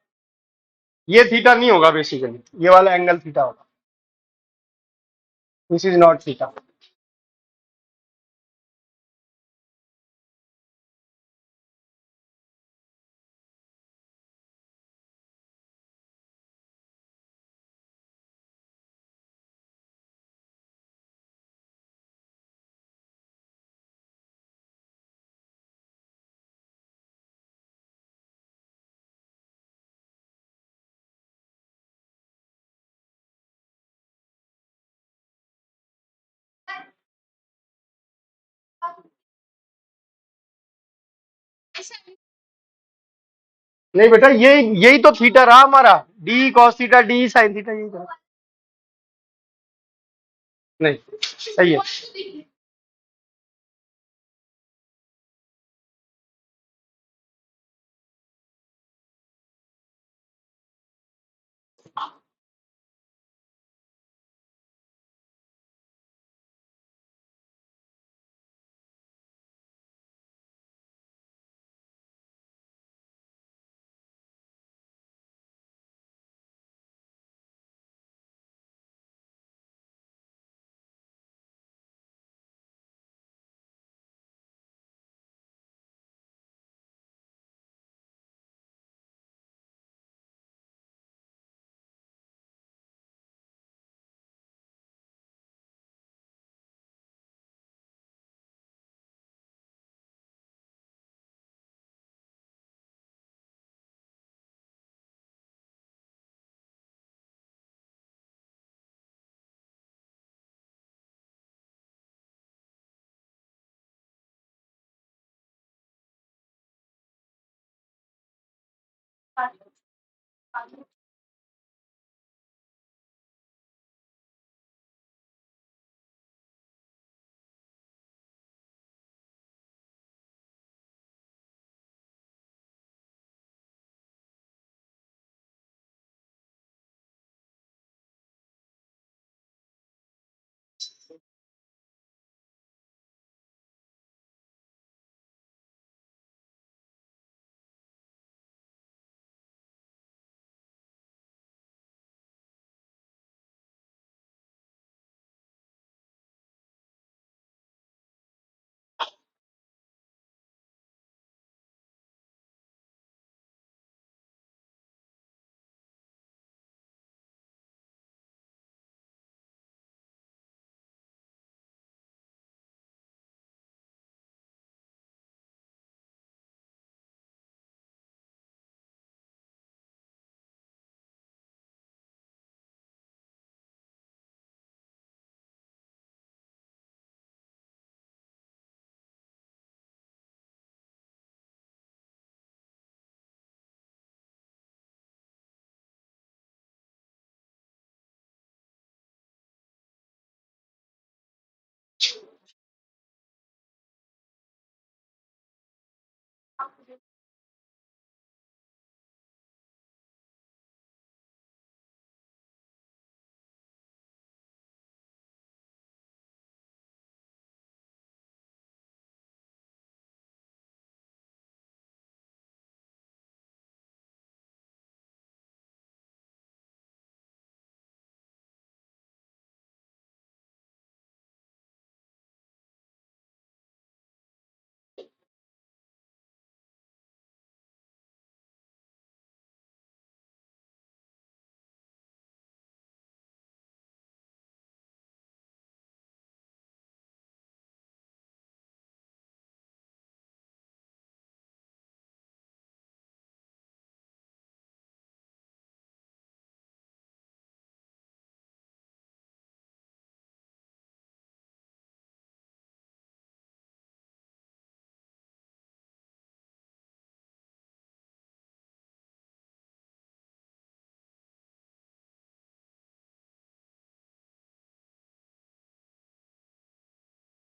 ये थीटा नहीं होगा बेसिकली, ये वाला एंगल थीटा होगा। This is not theta. नहीं बेटा, ये यही तो थीटा रहा हमारा, D cos theta D sine theta, यही था। नहीं, सही है।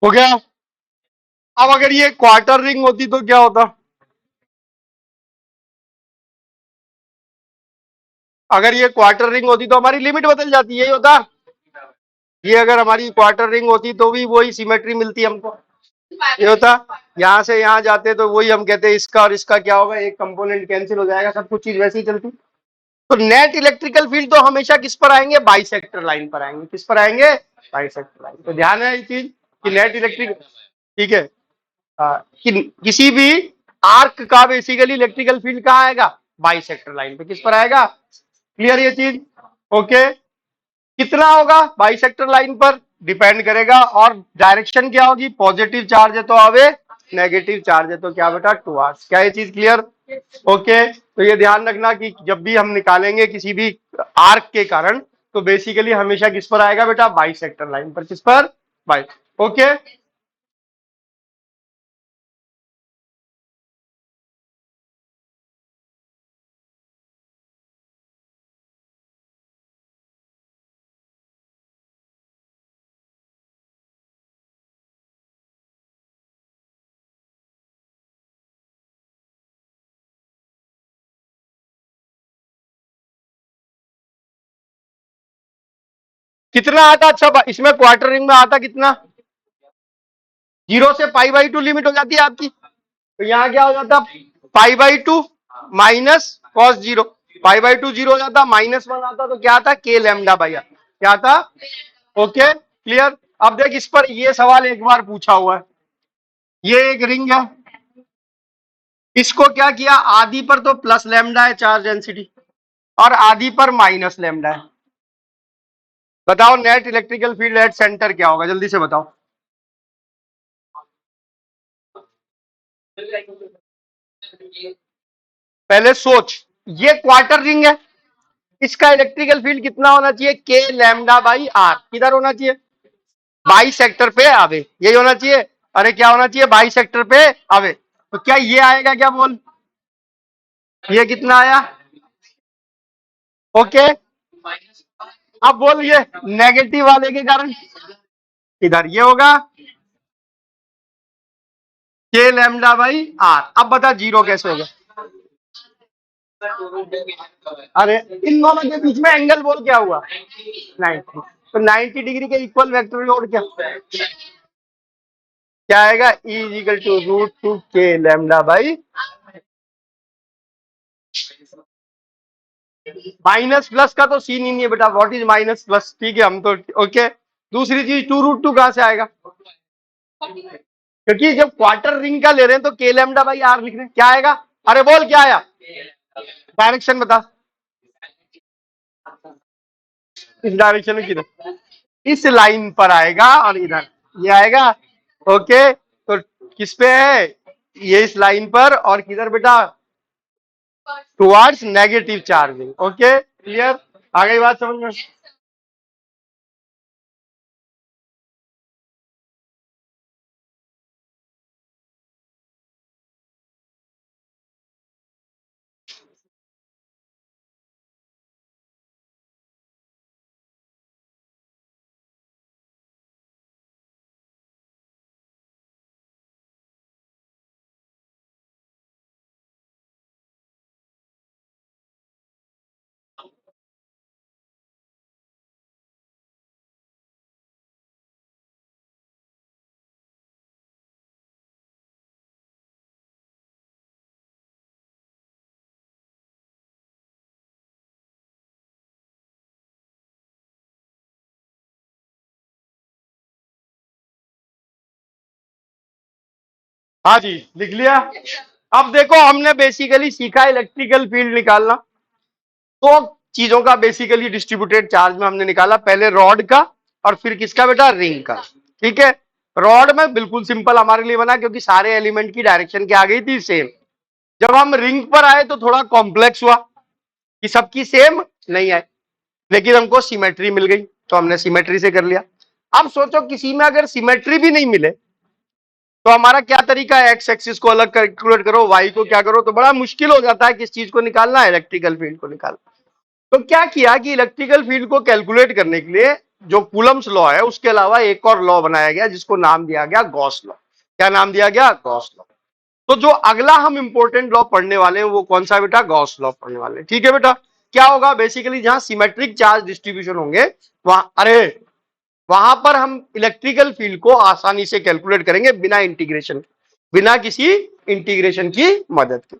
हो गया। अब अगर ये क्वार्टर रिंग होती तो क्या होता? अगर ये क्वार्टर रिंग होती तो हमारी लिमिट बदल जाती, यही होता। ये अगर हमारी क्वार्टर रिंग होती तो भी वही सिमेट्री मिलती हमको, ये होता। यहां से यहां जाते तो वही हम कहते हैं इसका और इसका क्या होगा, एक कंपोनेंट कैंसिल हो जाएगा, सब कुछ चीज वैसी ही चलती। तो नेट इलेक्ट्रिकल फील्ड तो हमेशा किस पर आएंगे, बाइसेक्टर लाइन पर आएंगे। किस पर आएंगे, बाइसेक्टर लाइन। तो ध्यान है ये चीज कि नेट इलेक्ट्रिक, ठीक है। कि किसी भी आर्क का बेसिकली इलेक्ट्रिकल फील्ड कहाँ आएगा, बाइसेक्टर लाइन पे। किस पर आएगा, क्लियर ये चीज, ओके। कितना होगा बाइसेक्टर लाइन पर डिपेंड करेगा, और डायरेक्शन क्या होगी, पॉजिटिव चार्ज है तो आवे, नेगेटिव चार्ज है तो क्या बेटा, टू आवर्स। क्या ये चीज क्लियर, ओके। तो ये ध्यान रखना कि जब भी हम निकालेंगे किसी भी आर्क के कारण, तो बेसिकली हमेशा किस पर आएगा बेटा, बाइसेक्टर लाइन पर। किस पर, बाई, ओके। कितना आता, अच्छा इसमें क्वार्टर रिंग में आता कितना, 0 से π/2 लिमिट हो जाती है आपकी। तो यहाँ क्या हो जाता, π/2 माइनस cos 0, π/2 0 हो जाता, -1 आता तो क्या आता, k लैम्डा बाई आर, क्या आता, ओके क्लियर। अब देख इस पर ये सवाल एक बार पूछा हुआ है, ये एक रिंग है, इसको क्या किया, आधी पर तो प्लस लैम्डा है चार्ज डेंसिटी, और आधी पर माइनस लैम्डा है। बताओ net electrical field at centre क्या होगा, जल्दी से बताओ। पहले सोच, ये क्वार्टर रिंग है, इसका इलेक्ट्रिकल फील्ड कितना होना चाहिए, के लैम्डा बाई आर। किधर होना चाहिए, बाई सेक्टर पे आवे, यही होना चाहिए। अरे क्या होना चाहिए, बाई सेक्टर पे आवे। तो क्या ये आएगा क्या, बोल, ये कितना आया? ओके, अब बोलिए नेगेटिव वाले के कारण इधर ये होगा के लैम्डा बाई आर। अब बता जीरो कैसे होगा? अरे इन दोनों के बीच में एंगल बोल क्या हुआ? 90। तो 90 डिग्री के इक्वल वेक्टर और क्या आएगा? E इज इक्वल टू √2 के लैम्डा बाई माइनस प्लस का तो सीन ही नहीं है बेटा। What is minus plus? ठीक है हम तो ओके। दूसरी चीज 2√2 कहां से आएगा? क्योंकि जब क्वार्टर रिंग का ले रहे हैं तो के लैम्डा बाई आर लिख रहे हैं। क्या आएगा? अरे बोल क्या आया? डायरेक्शन बता। इस डायरेक्शन में किधर? इस लाइन पर आएगा और इधर ये आएगा। ओके, तो किस पे है ये? इस लाइन पर। और किधर बेटा? Towards negative charging. Okay clear? आ गई बात समझ में? हाँ जी लिख लिया। अब देखो हमने बेसिकली सीखा इलेक्ट्रिकल फील्ड निकालना। तो चीजों का बेसिकली डिस्ट्रीब्यूटेड चार्ज में हमने निकाला, पहले रॉड का और फिर किसका बेटा? रिंग का। ठीक है, रॉड में बिल्कुल सिंपल हमारे लिए बना क्योंकि सारे एलिमेंट की डायरेक्शन क्या आ गई थी? सेम। जब हम रिंग पर आए तो थोड़ा कॉम्प्लेक्स हुआ कि सबकी सेम नहीं आए, लेकिन हमको सिमेट्री मिल गई तो हमने सिमेट्री से कर लिया। अब सोचो किसी में अगर सिमेट्री भी नहीं मिले तो हमारा क्या तरीका है? एक्स एक्सिस को अलग कैलकुलेट करो, वाई को क्या करो, तो बड़ा मुश्किल हो जाता है किस चीज को निकालना है? इलेक्ट्रिकल फील्ड को निकालना। तो क्या किया कि इलेक्ट्रिकल फील्ड को कैलकुलेट करने के लिए जो कूलम्स लॉ है उसके अलावा एक और लॉ बनाया गया जिसको नाम दिया गया गॉस लॉ। क्या नाम दिया गया? Gauss law. तो जो अगला हम इंपॉर्टेंट लॉ पढ़ने वाले हैं वो कौन सा बेटा? गॉस लॉ पढ़ने वाले हैं। ठीक है बेटा, क्या होगा बेसिकली जहां सिमेट्रिक चार्ज डिस्ट्रीब्यूशन होंगे वहां वहां पर हम इलेक्ट्रिकल फील्ड को आसानी से कैलकुलेट करेंगे बिना इंटीग्रेशन, बिना किसी इंटीग्रेशन की मदद के।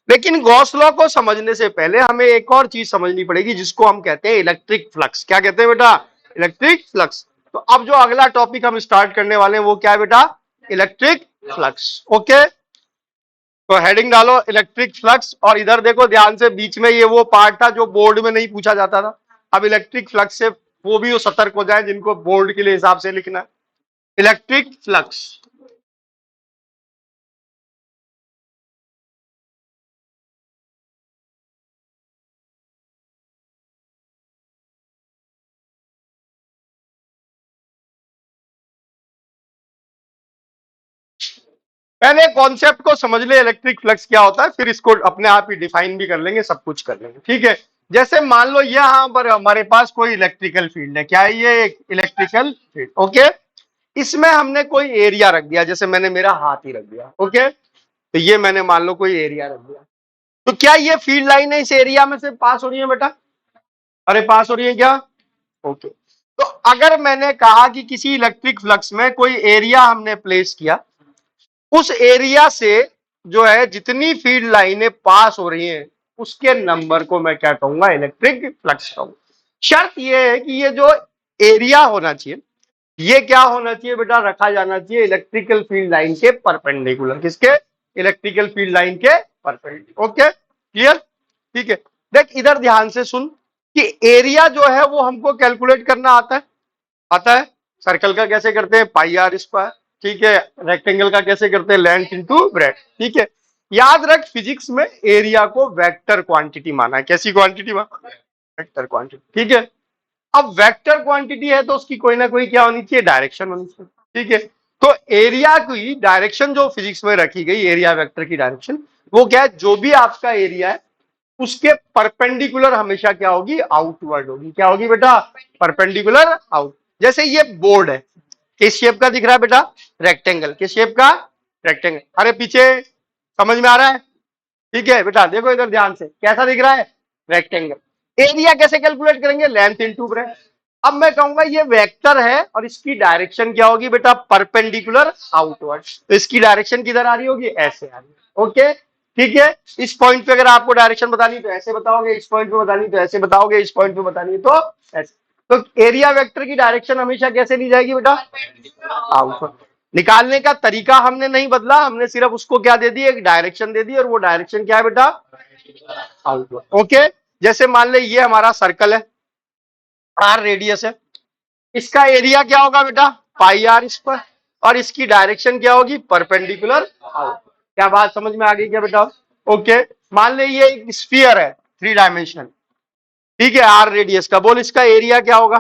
लेकिन गॉस लॉ को समझने से पहले हमें एक और चीज समझनी पड़ेगी जिसको हम कहते हैं इलेक्ट्रिक फ्लक्स। क्या कहते हैं बेटा? Electric flux. तो अब जो अगला टॉपिक हम स्टार्ट करने वाले हैं वो क्या है बेटा? Electric flux. ओके, तो हेडिंग डालो इलेक्ट्रिक फ्लक्स। और इधर देखो ध्यान से, बीच में ये वो पार्ट था जो बोर्ड में नहीं पूछा जाता था। अब इलेक्ट्रिक फ्लक्स से वो भी सतर्क हो जाए जिनको बोर्ड के लिए हिसाब से लिखना है। इलेक्ट्रिक फ्लक्स पहले कॉन्सेप्ट को समझ ले, इलेक्ट्रिक फ्लक्स क्या होता है, फिर इसको अपने आप ही डिफाइन भी कर लेंगे, सब कुछ कर लेंगे। ठीक है, जैसे मान लो यहाँ पर हमारे पास कोई इलेक्ट्रिकल फील्ड है। क्या है ये? एक इलेक्ट्रिकल फील्ड। ओके, इसमें हमने कोई एरिया रख दिया, जैसे मैंने मेरा हाथ ही रख दिया। ओके, तो ये मैंने मान लो कोई एरिया रख दिया। तो क्या ये फील्ड लाइन है इस एरिया में से पास हो रही है बेटा? अरे पास हो रही है क्या? ओके, तो अगर मैंने कहा कि किसी इलेक्ट्रिक फ्लक्स में कोई एरिया हमने प्लेस किया, उस एरिया से जो है जितनी फील्ड लाइनें पास हो रही हैं उसके नंबर को मैं क्या कहूंगा? इलेक्ट्रिक फ्लक्स कहूंगा। शर्त यह है कि ये जो एरिया होना चाहिए ये क्या होना चाहिए बेटा? रखा जाना चाहिए इलेक्ट्रिकल फील्ड लाइन के परपेंडिकुलर। किसके? इलेक्ट्रिकल फील्ड लाइन के परपेंडिकुलर। Okay clear? ठीक है, देख इधर ध्यान से सुन कि एरिया जो है वो हमको कैलकुलेट करना आता है। आता है? सर्कल का कैसे करते हैं? पाई आर स्क्वायर। ठीक है, रेक्टेंगल का कैसे करते हैं? Length into breadth. ठीक है, याद रख फिजिक्स में एरिया को वेक्टर क्वांटिटी माना है। कैसी क्वांटिटी माना? Vector quantity. ठीक है, अब वेक्टर क्वांटिटी है तो उसकी कोई ना कोई क्या होनी चाहिए? डायरेक्शन होनी चाहिए। ठीक है, तो एरिया की डायरेक्शन जो फिजिक्स में रखी गई, एरिया वेक्टर की डायरेक्शन, वो क्या है? जो भी आपका एरिया है उसके परपेंडिकुलर हमेशा क्या होगी, आउटवर्ड होगी। क्या होगी बेटा, परपेंडिकुलर आउट। जैसे ये बोर्ड है, किस शेप का दिख रहा है बेटा, रेक्टेंगल। किस शेप का, रेक्टेंगल। अरे पीछे समझ में आ रहा है, ठीक है बेटा, देखो इधर ध्यान से, कैसा दिख रहा है, रेक्टेंगल। एरिया कैसे कैलकुलेट करेंगे, लेंथ इंटू ब्रेथ। अब मैं कहूंगा ये वेक्टर है और इसकी डायरेक्शन क्या होगी बेटा, परपेंडिकुलर आउटवर्ड। तो इसकी डायरेक्शन किधर आ रही होगी, ऐसे आ रही है। ओके, ठीक है। इस पॉइंट पे अगर आपको डायरेक्शन बतानी तो ऐसे बताओगे, इस पॉइंट पे बतानी तो ऐसे बताओगे, इस पॉइंट पे बतानी तो ऐसे। तो एरिया वेक्टर की डायरेक्शन हमेशा कैसे ली जाएगी बेटा, आउटवर्ड। निकालने का तरीका हमने नहीं बदला, हमने सिर्फ उसको क्या दे दी, एक डायरेक्शन दे दी, और वो डायरेक्शन क्या है बेटा, आउटवर्ड। ओके, जैसे मान ले ये हमारा सर्कल है, आर रेडियस है, इसका एरिया क्या होगा बेटा, पाई आर इस पर, और इसकी डायरेक्शन क्या होगी, परपेंडिकुलर आउट। क्या बात समझ में आ गई क्या बेटा। ओके, मान ले ये एक स्फीयर है, 3 डायमेंशनल, ठीक है, आर रेडियस का। बोल इसका एरिया क्या होगा,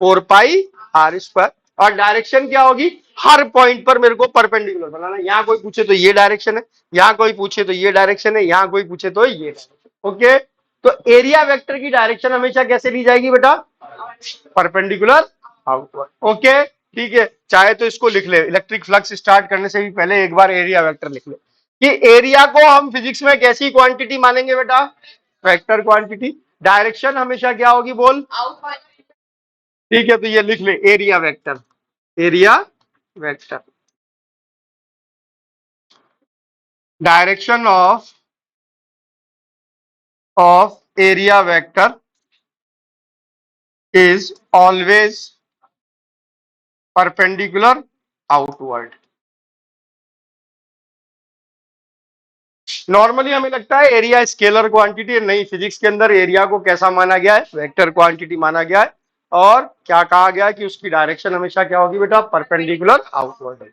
4 पाई आर स्क्वायर, और डायरेक्शन क्या होगी, हर पॉइंट पर मेरे को परपेंडिकुलर बनाना। यहाँ कोई पूछे तो ये डायरेक्शन है, यहाँ कोई पूछे तो ये डायरेक्शन है, यहाँ कोई पूछे तो ये। ओके, तो एरिया वेक्टर की डायरेक्शन हमेशा कैसे ली जाएगी बेटा, परपेंडिकुलर आउटवर्ड। ओके, ठीक है। चाहे तो इसको लिख ले, इलेक्ट्रिक फ्लक्स स्टार्ट करने से भी पहले एक बार एरिया वेक्टर लिख ले, कि एरिया को हम फिजिक्स में कैसी क्वांटिटी मानेंगे बेटा, वेक्टर क्वांटिटी। डायरेक्शन हमेशा क्या होगी बोल, ठीक है। तो ये लिख ले, area vector, area vector, direction of area vector is always perpendicular outward. Normally हमें लगता है एरिया स्केलर क्वांटिटी है, नहीं, फिजिक्स के अंदर एरिया को कैसा माना गया है, वेक्टर क्वांटिटी माना गया है। और क्या कहा गया है कि उसकी डायरेक्शन हमेशा क्या होगी बेटा, परपेंडिकुलर आउटवर्ड है।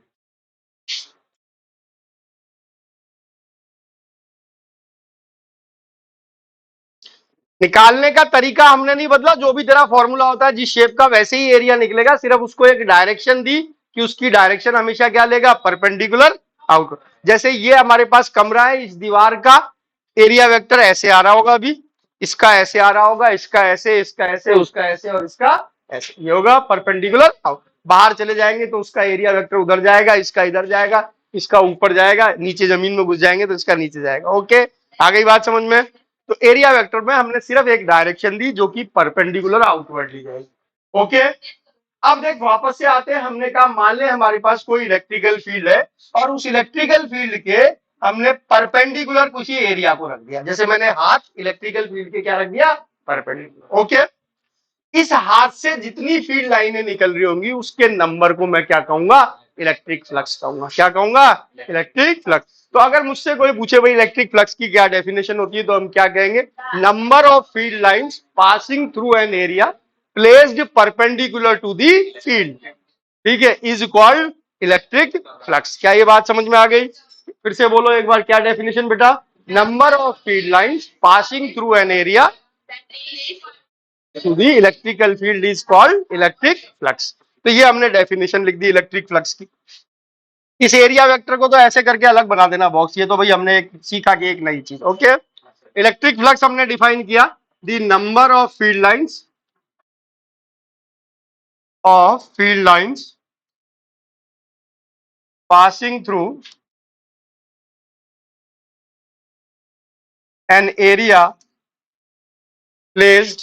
निकालने का तरीका हमने नहीं बदला, जो भी तेरा फॉर्मूला होता है जिस शेप का वैसे ही एरिया निकलेगा, सिर्फ उसको एक डायरेक्शन दी कि उसकी डायरेक्शन हमेशा क्या लेगा, परपेंडिकुलर आउटवर्ड। जैसे ये हमारे पास कमरा है, इस दीवार का एरिया वेक्टर ऐसे आ रहा होगा, अभी इसका ऐसे आ रहा होगा, इसका ऐसे, इसका ऐसे, उसका ऐसे, और इसका ऐसे, ये होगा परपेंडिकुलर आउट। बाहर चले जाएंगे तो उसका एरिया वेक्टर उधर जाएगा, इसका इधर जाएगा, इसका ऊपर जाएगा, नीचे जमीन में घुस जाएंगे तो इसका नीचे जाएगा। ओके, आ गई बात समझ में। तो एरिया वेक्टर में हमने सिर्फ एक डायरेक्शन दी जो कि परपेंडिकुलर आउटवर्ड ली जाएगी। ओके, अब देख वापस से आते हैं, हमने कहा मान ले हमारे पास कोई इलेक्ट्रिकल फील्ड है, और उस इलेक्ट्रिकल फील्ड के हमने परपेंडिकुलर कुछ ही एरिया को रख दिया। जैसे मैंने हाथ इलेक्ट्रिकल फील्ड के क्या रख दिया, परपेंडिकुलर। ओके, इस हाथ से जितनी फील्ड लाइनें निकल रही होंगी उसके नंबर को मैं क्या कहूंगा, इलेक्ट्रिक फ्लक्स कहूंगा। क्या कहूंगा, इलेक्ट्रिक फ्लक्स। तो अगर मुझसे कोई पूछे भाई इलेक्ट्रिक फ्लक्स की क्या डेफिनेशन होती है, तो हम क्या कहेंगे, number of field lines passing through an area placed perpendicular to the field, ठीक है, इज कॉल्ड इलेक्ट्रिक फ्लक्स। क्या ये बात समझ में आ गई, फिर से बोलो एक बार, क्या डेफिनेशन बेटा, number of field lines passing through an area to the electrical field is called electric flux. तो ये हमने डेफिनेशन लिख दी इलेक्ट्रिक फ्लक्स की। इस एरिया वेक्टर को तो ऐसे करके अलग बना देना बॉक्स, ये तो भाई हमने एक सीखा कि एक नई चीज। ओके, इलेक्ट्रिक फ्लक्स हमने डिफाइन किया, the number of field lines passing through an area placed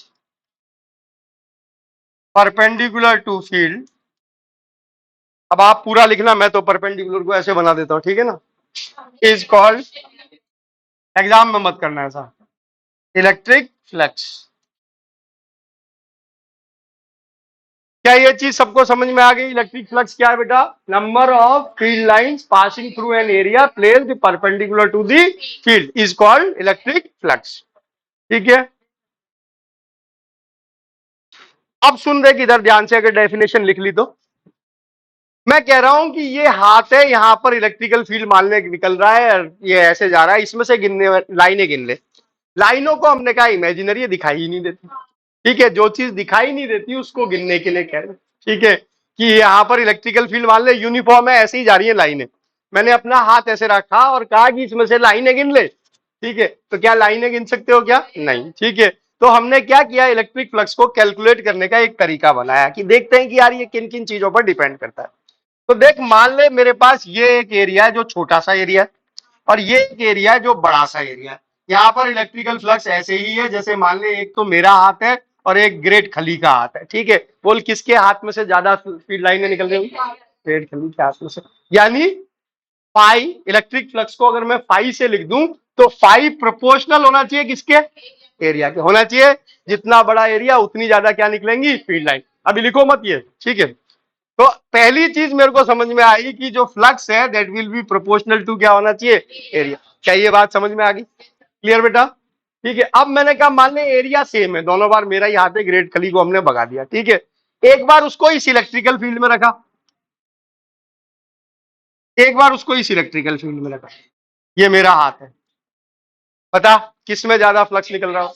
perpendicular to field. अब आप पूरा लिखना, मैं तो परपेंडिकुलर को ऐसे बना देता हूं, ठीक है ना, इज कॉल्ड, एग्जाम में मत करना ऐसा, इलेक्ट्रिक फ्लक्स। क्या ये चीज सबको समझ में आ गई, इलेक्ट्रिक फ्लक्स क्या है बेटा, number of field lines passing through an area placed perpendicular to the field is called electric flux, ठीक है। अब सुन देख इधर ध्यान से, अगर डेफिनेशन लिख ली तो मैं कह रहा हूं कि ये हाथ है, यहां पर इलेक्ट्रिकल फील्ड मान ले निकल रहा है, ये ऐसे जा रहा है, इसमें से गिनने लाइनें गिन ले। लाइनों को हमने कहा इमेजिनरी है, दिखाई ही नहीं देती, ठीक है, जो चीज दिखाई नहीं देती उसको गिनने के लिए कह रहे हैं, ठीक है। कि यहाँ पर इलेक्ट्रिकल फील्ड मान ले यूनिफॉर्म है, ऐसे ही जा रही है लाइनें, मैंने अपना हाथ ऐसे रखा और कहा कि इसमें से लाइनें गिन ले, ठीक है, तो क्या लाइनें गिन सकते हो क्या? नहीं। ठीक है, तो हमने क्या किया, इलेक्ट्रिक फ्लक्स को कैलकुलेट करने का एक तरीका बनाया कि देखते हैं कि यार ये किन किन चीजों पर डिपेंड करता है। तो देख, मान ले मेरे पास ये एक एरिया है जो छोटा सा एरिया है, और ये एक एरिया है जो बड़ा सा एरिया है। यहाँ पर इलेक्ट्रिकल फ्लक्स ऐसे ही है जैसे मान ले एक तो मेरा हाथ है और एक ग्रेट खली का हाथ है। ठीक है, बोल किसके हाथ में से ज्यादा स्पीड लाइनें निकल रही होंगी? ग्रेट खली के हाथ में से। यानी फाई, इलेक्ट्रिक फ्लक्स को अगर मैं फाई से लिख दूं तो फाई प्रोपोर्शनल होना चाहिए किसके? एरिया के होना चाहिए। जितना बड़ा एरिया उतनी ज्यादा क्या निकलेंगी? Field line. अभी लिखो मत ये, ठीक है। तो पहली चीज मेरे को समझ में आई कि जो फ्लक्स है that will be proportional to क्या होना चाहिए? एरिया। क्या ये बात समझ में आ गई? क्लियर बेटा? ठीक है, अब मैंने कहा मान ले एरिया सेम है, दोनों बार मेरा ही हाथ है, ग्रेट खली को हमने भगा दिया। ठीक है, एक बार उसको इस इलेक्ट्रिकल फील्ड में रखा, एक बार उसको इस इलेक्ट्रिकल फील्ड में रखा, ये मेरा हाथ है। पता किस में ज्यादा फ्लक्स निकल रहा हो?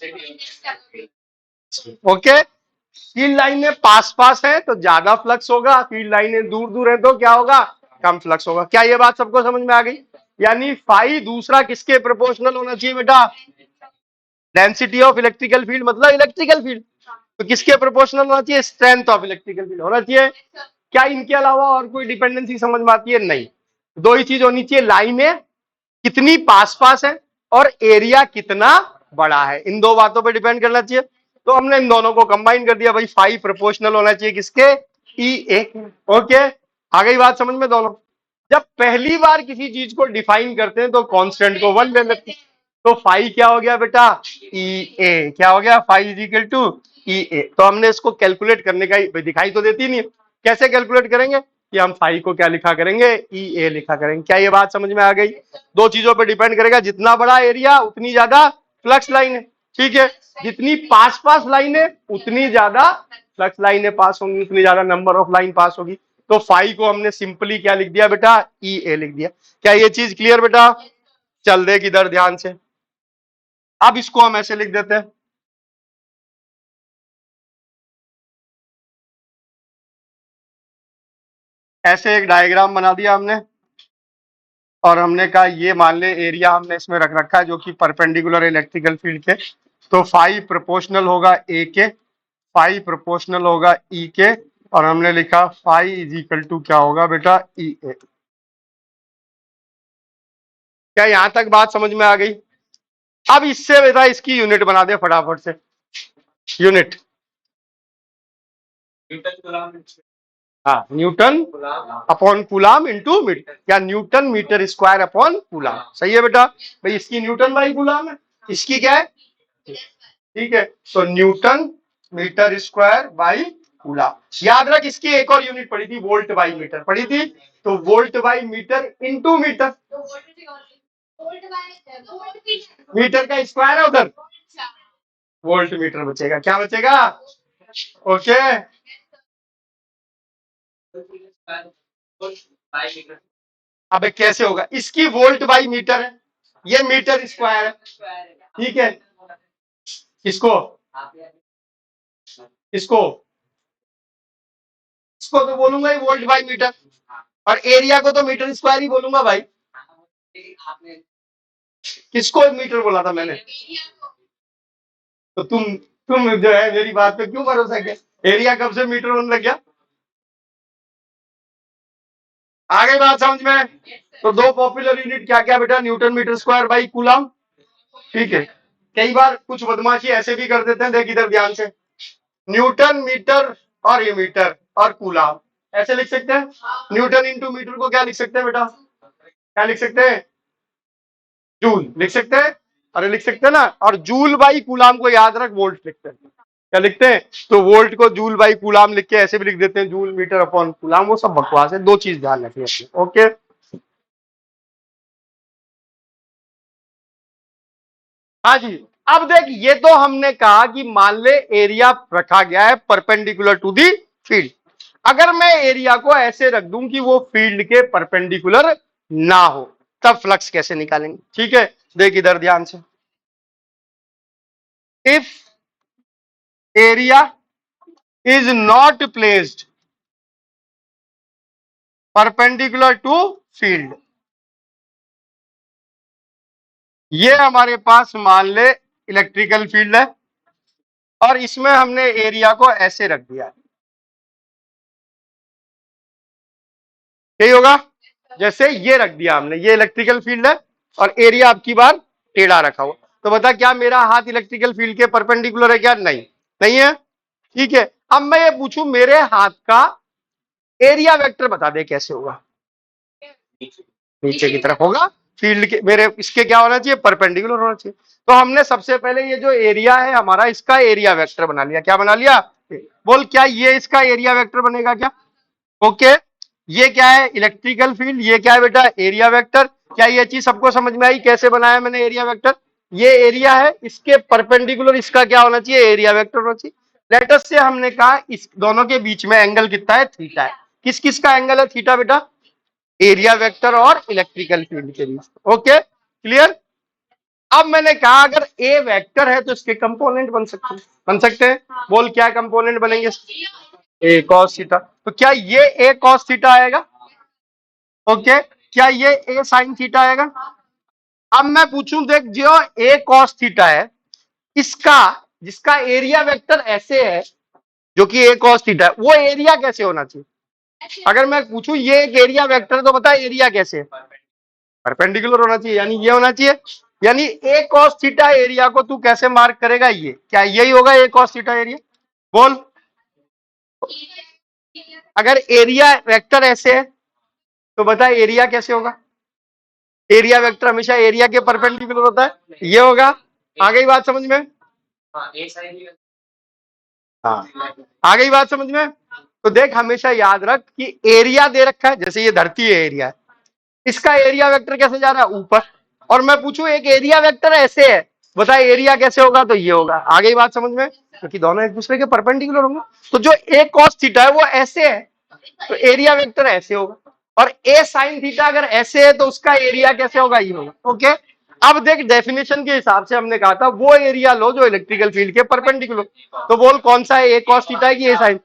ओके, फील्ड लाइनें पास पास है तो ज्यादा फ्लक्स होगा, फील्ड लाइनें दूर दूर है तो क्या होगा? कम फ्लक्स होगा। क्या ये बात सबको समझ में आ गई? यानी फाई दूसरा किसके प्रोपोर्शनल होना चाहिए बेटा? डेंसिटी ऑफ इलेक्ट्रिकल फील्ड मतलब इलेक्ट्रिकल फील्ड, तो किसके प्रोपोर्शनल होना चाहिए? स्ट्रेंथ ऑफ इलेक्ट्रिकल फील्ड होना चाहिए। क्या इनके अलावा और कोई डिपेंडेंसी समझ में आती है? नहीं। दो ही चीज होनी चाहिए, लाइनें कितनी पास पास है और एरिया कितना बड़ा है, इन दो बातों पर डिपेंड करना चाहिए। तो हमने इन दोनों को कंबाइन कर दिया भाई, फाइव प्रोपोर्शनल होना चाहिए किसके? ई ए। ओके, आ गई बात समझ में दोनों? जब पहली बार किसी चीज को डिफाइन करते हैं तो कांस्टेंट को वन ले लेते हैं। तो फाइव क्या हो गया बेटा? ई ए। क्या हो गया? Five is equal to E ए। तो हमने इसको कैलकुलेट करने का दिखाई तो देती नहीं, कैसे कैलकुलेट करेंगे कि हम फाइव को क्या लिखा करेंगे? ई ए लिखा करेंगे। क्या ये बात समझ में आ गई? दो चीजों पर डिपेंड करेगा, जितना बड़ा एरिया उतनी ज्यादा फ्लक्स लाइन है। ठीक है, जितनी पास पास लाइन है उतनी ज्यादा फ्लक्स लाइनें पास होंगी, उतनी ज्यादा नंबर ऑफ लाइन पास होगी। तो फाइव को हमने सिंपली क्या लिख दिया बेटा? ई ए लिख दिया। क्या ये चीज क्लियर बेटा? चल देख इधर ध्यान से, अब इसको हम ऐसे लिख देते हैं, ऐसे एक डायग्राम बना दिया हमने, और हमने कहा ये मान ले एरिया हमने इसमें रख रखा है जो कि परपेंडिकुलर इलेक्ट्रिकल फील्ड के। तो फाइव प्रोपोर्शनल होगा ए के, फाइव प्रोपोर्शनल होगा ई के, और हमने लिखा फाइव इज इक्वल टू क्या होगा बेटा? ई ए। क्या यहां तक बात समझ में आ गई? अब इससे बेटा इसकी यूनिट बना दे फटाफट से, यूनिट। हाँ, newton upon coulomb into metre, या newton metre square upon coulomb. सही है बेटा? भाई इसकी न्यूटन बाई कूलाम है, इसकी क्या है? ठीक है, तो newton metre square by coulomb. याद रख इसकी एक और यूनिट पड़ी थी, वोल्ट बाई मीटर पड़ी थी, तो volt by metre into metre. Metre का स्क्वायर है उधर, वोल्ट मीटर बचेगा। क्या बचेगा? ओके, अबे कैसे होगा? इसकी वोल्ट बाई मीटर है, ये मीटर स्क्वायर है। ठीक है, इसको इसको इसको तो बोलूंगा ही वोल्ट बाई मीटर, और एरिया को तो मीटर स्क्वायर ही बोलूंगा भाई। किसको मीटर बोला था मैंने? तो तुम जो है मेरी बात पे क्यों भरोसा किया? एरिया कब से मीटर होने लग गया? आ गई बात समझ में? तो दो पॉपुलर यूनिट क्या क्या बेटा? Newton metre square by coulomb. ठीक है, कई बार कुछ बदमाशी ऐसे भी कर देते हैं, देख इधर ध्यान से, न्यूटन मीटर और ये मीटर और कूलम ऐसे लिख सकते हैं। न्यूटन इंटू मीटर को क्या लिख सकते हैं बेटा? क्या लिख सकते हैं? जूल लिख सकते हैं। अरे लिख सकते हैं ना, और जूल बाई कूलाम को याद रख वोल्ट लिखते हैं। क्या लिखते हैं? तो वोल्ट को जूल बाई कूलाम लिख के ऐसे भी लिख देते हैं जूल मीटर अपॉन कूलाम, वो सब बकवास है। दो चीज ध्यान रखनी है। ओके, हाँ जी। अब देख, ये तो हमने कहा कि मान ले एरिया रखा गया है परपेंडिकुलर टू दी फील्ड। अगर मैं एरिया को ऐसे रख दूं कि वो फील्ड के परपेंडिकुलर ना हो, तब फ्लक्स कैसे निकालेंगे? ठीक है, देख इधर ध्यान से, if area is not placed perpendicular to field, ये हमारे पास मान ले इलेक्ट्रिकल फील्ड है और इसमें हमने एरिया को ऐसे रख दिया है। यही होगा, जैसे ये रख दिया हमने, ये इलेक्ट्रिकल फील्ड है और एरिया अब की बार टेढ़ा रखा हुआ। तो बता क्या मेरा हाथ इलेक्ट्रिकल फील्ड के परपेंडिकुलर है क्या? नहीं, नहीं है। ठीक है, अब मैं ये पूछूं मेरे हाथ का एरिया वेक्टर बता दे कैसे होगा। नीचे की तरफ होगा, फील्ड के मेरे इसके क्या होना चाहिए? परपेंडिकुलर होना चाहिए। तो हमने सबसे पहले ये जो एरिया है हमारा, इसका एरिया वेक्टर बना लिया। क्या बना लिया? बोल, क्या ये इसका एरिया वेक्टर बनेगा क्या? ओके, ये क्या है? Electrical field. ये क्या है बेटा? Area vector. क्या ये चीज सबको समझ में आई कैसे बनाया मैंने एरिया वेक्टर? ये एरिया है, इसके परपेंडिकुलर इसका क्या होना चाहिए? एरिया वेक्टर होना चाहिए। लेटस से हमने कहा इस दोनों के बीच में एंगल कितना है? थीटा है। किस किस का एंगल है थीटा बेटा? एरिया वेक्टर और इलेक्ट्रिकल फील्ड के बीच। Okay, clear. अब मैंने कहा अगर ए वेक्टर है तो इसके कंपोनेंट बन सकते हैं। बन सकते हैं। बोल क्या कंपोनेंट बनेंगे? ए कॉस थीटा। तो क्या ये ए कॉस थीटा आएगा? ओके, क्या ये ए साइन थीटा आएगा? अब मैं पूछूं, देख जो ए कॉस थीटा है इसका, जिसका एरिया वेक्टर ऐसे है, जो कि ए कॉस थीटा है, वो एरिया कैसे होना चाहिए? अगर मैं पूछूं ये एक एरिया वेक्टर, तो बता एरिया कैसे? परपेंडिकुलर होना चाहिए, यानी ये होना चाहिए। यानी ए कॉस थीटा एरिया को तू कैसे मार्क करेगा? ये क्या यही होगा ए कॉस थीटा एरिया? बोल, अगर एरिया वेक्टर ऐसे है तो बता एरिया कैसे होगा? एरिया वेक्टर हमेशा एरिया के परपेंडिकुलर होता है, ये होगा। आ गई बात समझ में? हाँ, आ गई बात समझ में? तो देख हमेशा याद रख कि एरिया दे रखा है, जैसे ये धरती है एरिया है, इसका एरिया वेक्टर कैसे जा रहा है? ऊपर। और मैं पूछूं एक एरिया वेक्टर ऐसे है, बता एरिया कैसे होगा? तो ये होगा। आ गई बात समझ में? क्योंकि दोनों एक दूसरे के परपेंडिकुलर होंगे। तो जो ए कॉस थीटा है वो ऐसे है, तो एरिया वेक्टर ऐसे होगा। और ए साइन थीटा अगर ऐसे है तो उसका एरिया कैसे होगा? ये होगा। ओके, अब देख डेफिनेशन के हिसाब से हमने कहा था वो एरिया लो जो इलेक्ट्रिकल फील्ड के परपेंडिकुलर। तो बोल कौन सा है? ए कॉस थीटा है कि ए साइन?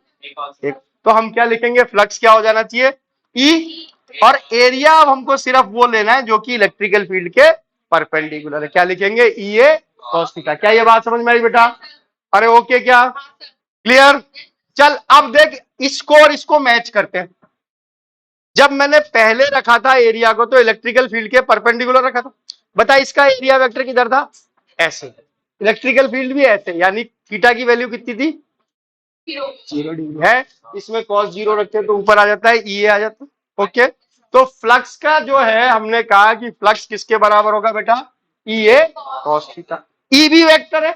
एक। तो हम क्या लिखेंगे? फ्लक्स क्या हो जाना चाहिए? ई। और एरिया अब हमको सिर्फ वो लेना है जो कि इलेक्ट्रिकल फील्ड के परपेंडिकुलर है। क्या लिखेंगे? ई ए कॉस थीटा। क्या ये बात समझ में आई बेटा? अरे ओके, क्या क्लियर? चल अब देख इसको और इसको मैच करते हैं। जब मैंने पहले रखा था एरिया को तो इलेक्ट्रिकल फील्ड के परपेंडिकुलर रखा था, बता इसका एरिया वेक्टर किधर था? ऐसे। इलेक्ट्रिकल फील्ड भी ऐसे, यानी थीटा की वैल्यू कितनी थी? 0 डिग्री है। इसमें कॉस 0 रखते हैं तो ऊपर आ जाता है, ई आ जाता है। ओके, तो फ्लक्स का जो है हमने कहा कि फ्लक्स किसके बराबर होगा बेटा? ई ए कॉस थीटा। ई भी वेक्टर है,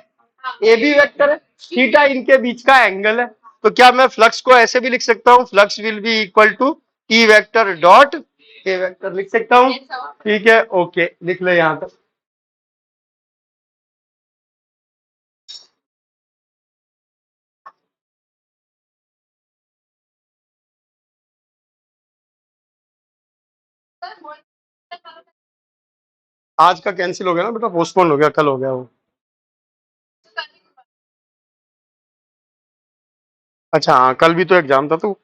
ए भी वेक्टर है, थीटा इनके बीच का एंगल है। तो क्या मैं फ्लक्स को ऐसे भी लिख सकता हूँ? Flux will be equal to E vector dot A vector. लिख सकता हूँ? ठीक है, ओके, लिख ले यहां तक। आज का कैंसिल हो गया ना बेटा, पोस्टपोन हो गया, कल हो गया वो। अच्छा हाँ, कल भी तो एग्जाम था तो।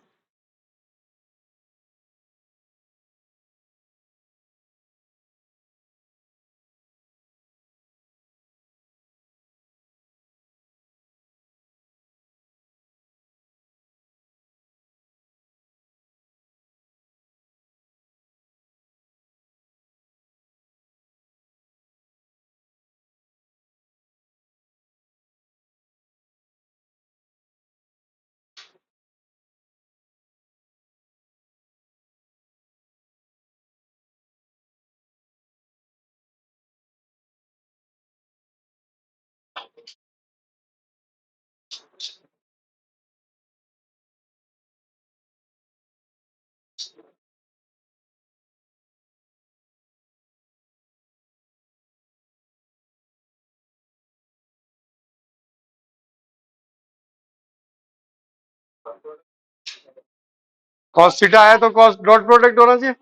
कॉस थीटा आया तो कॉस डॉट प्रोडक्ट होना चाहिए।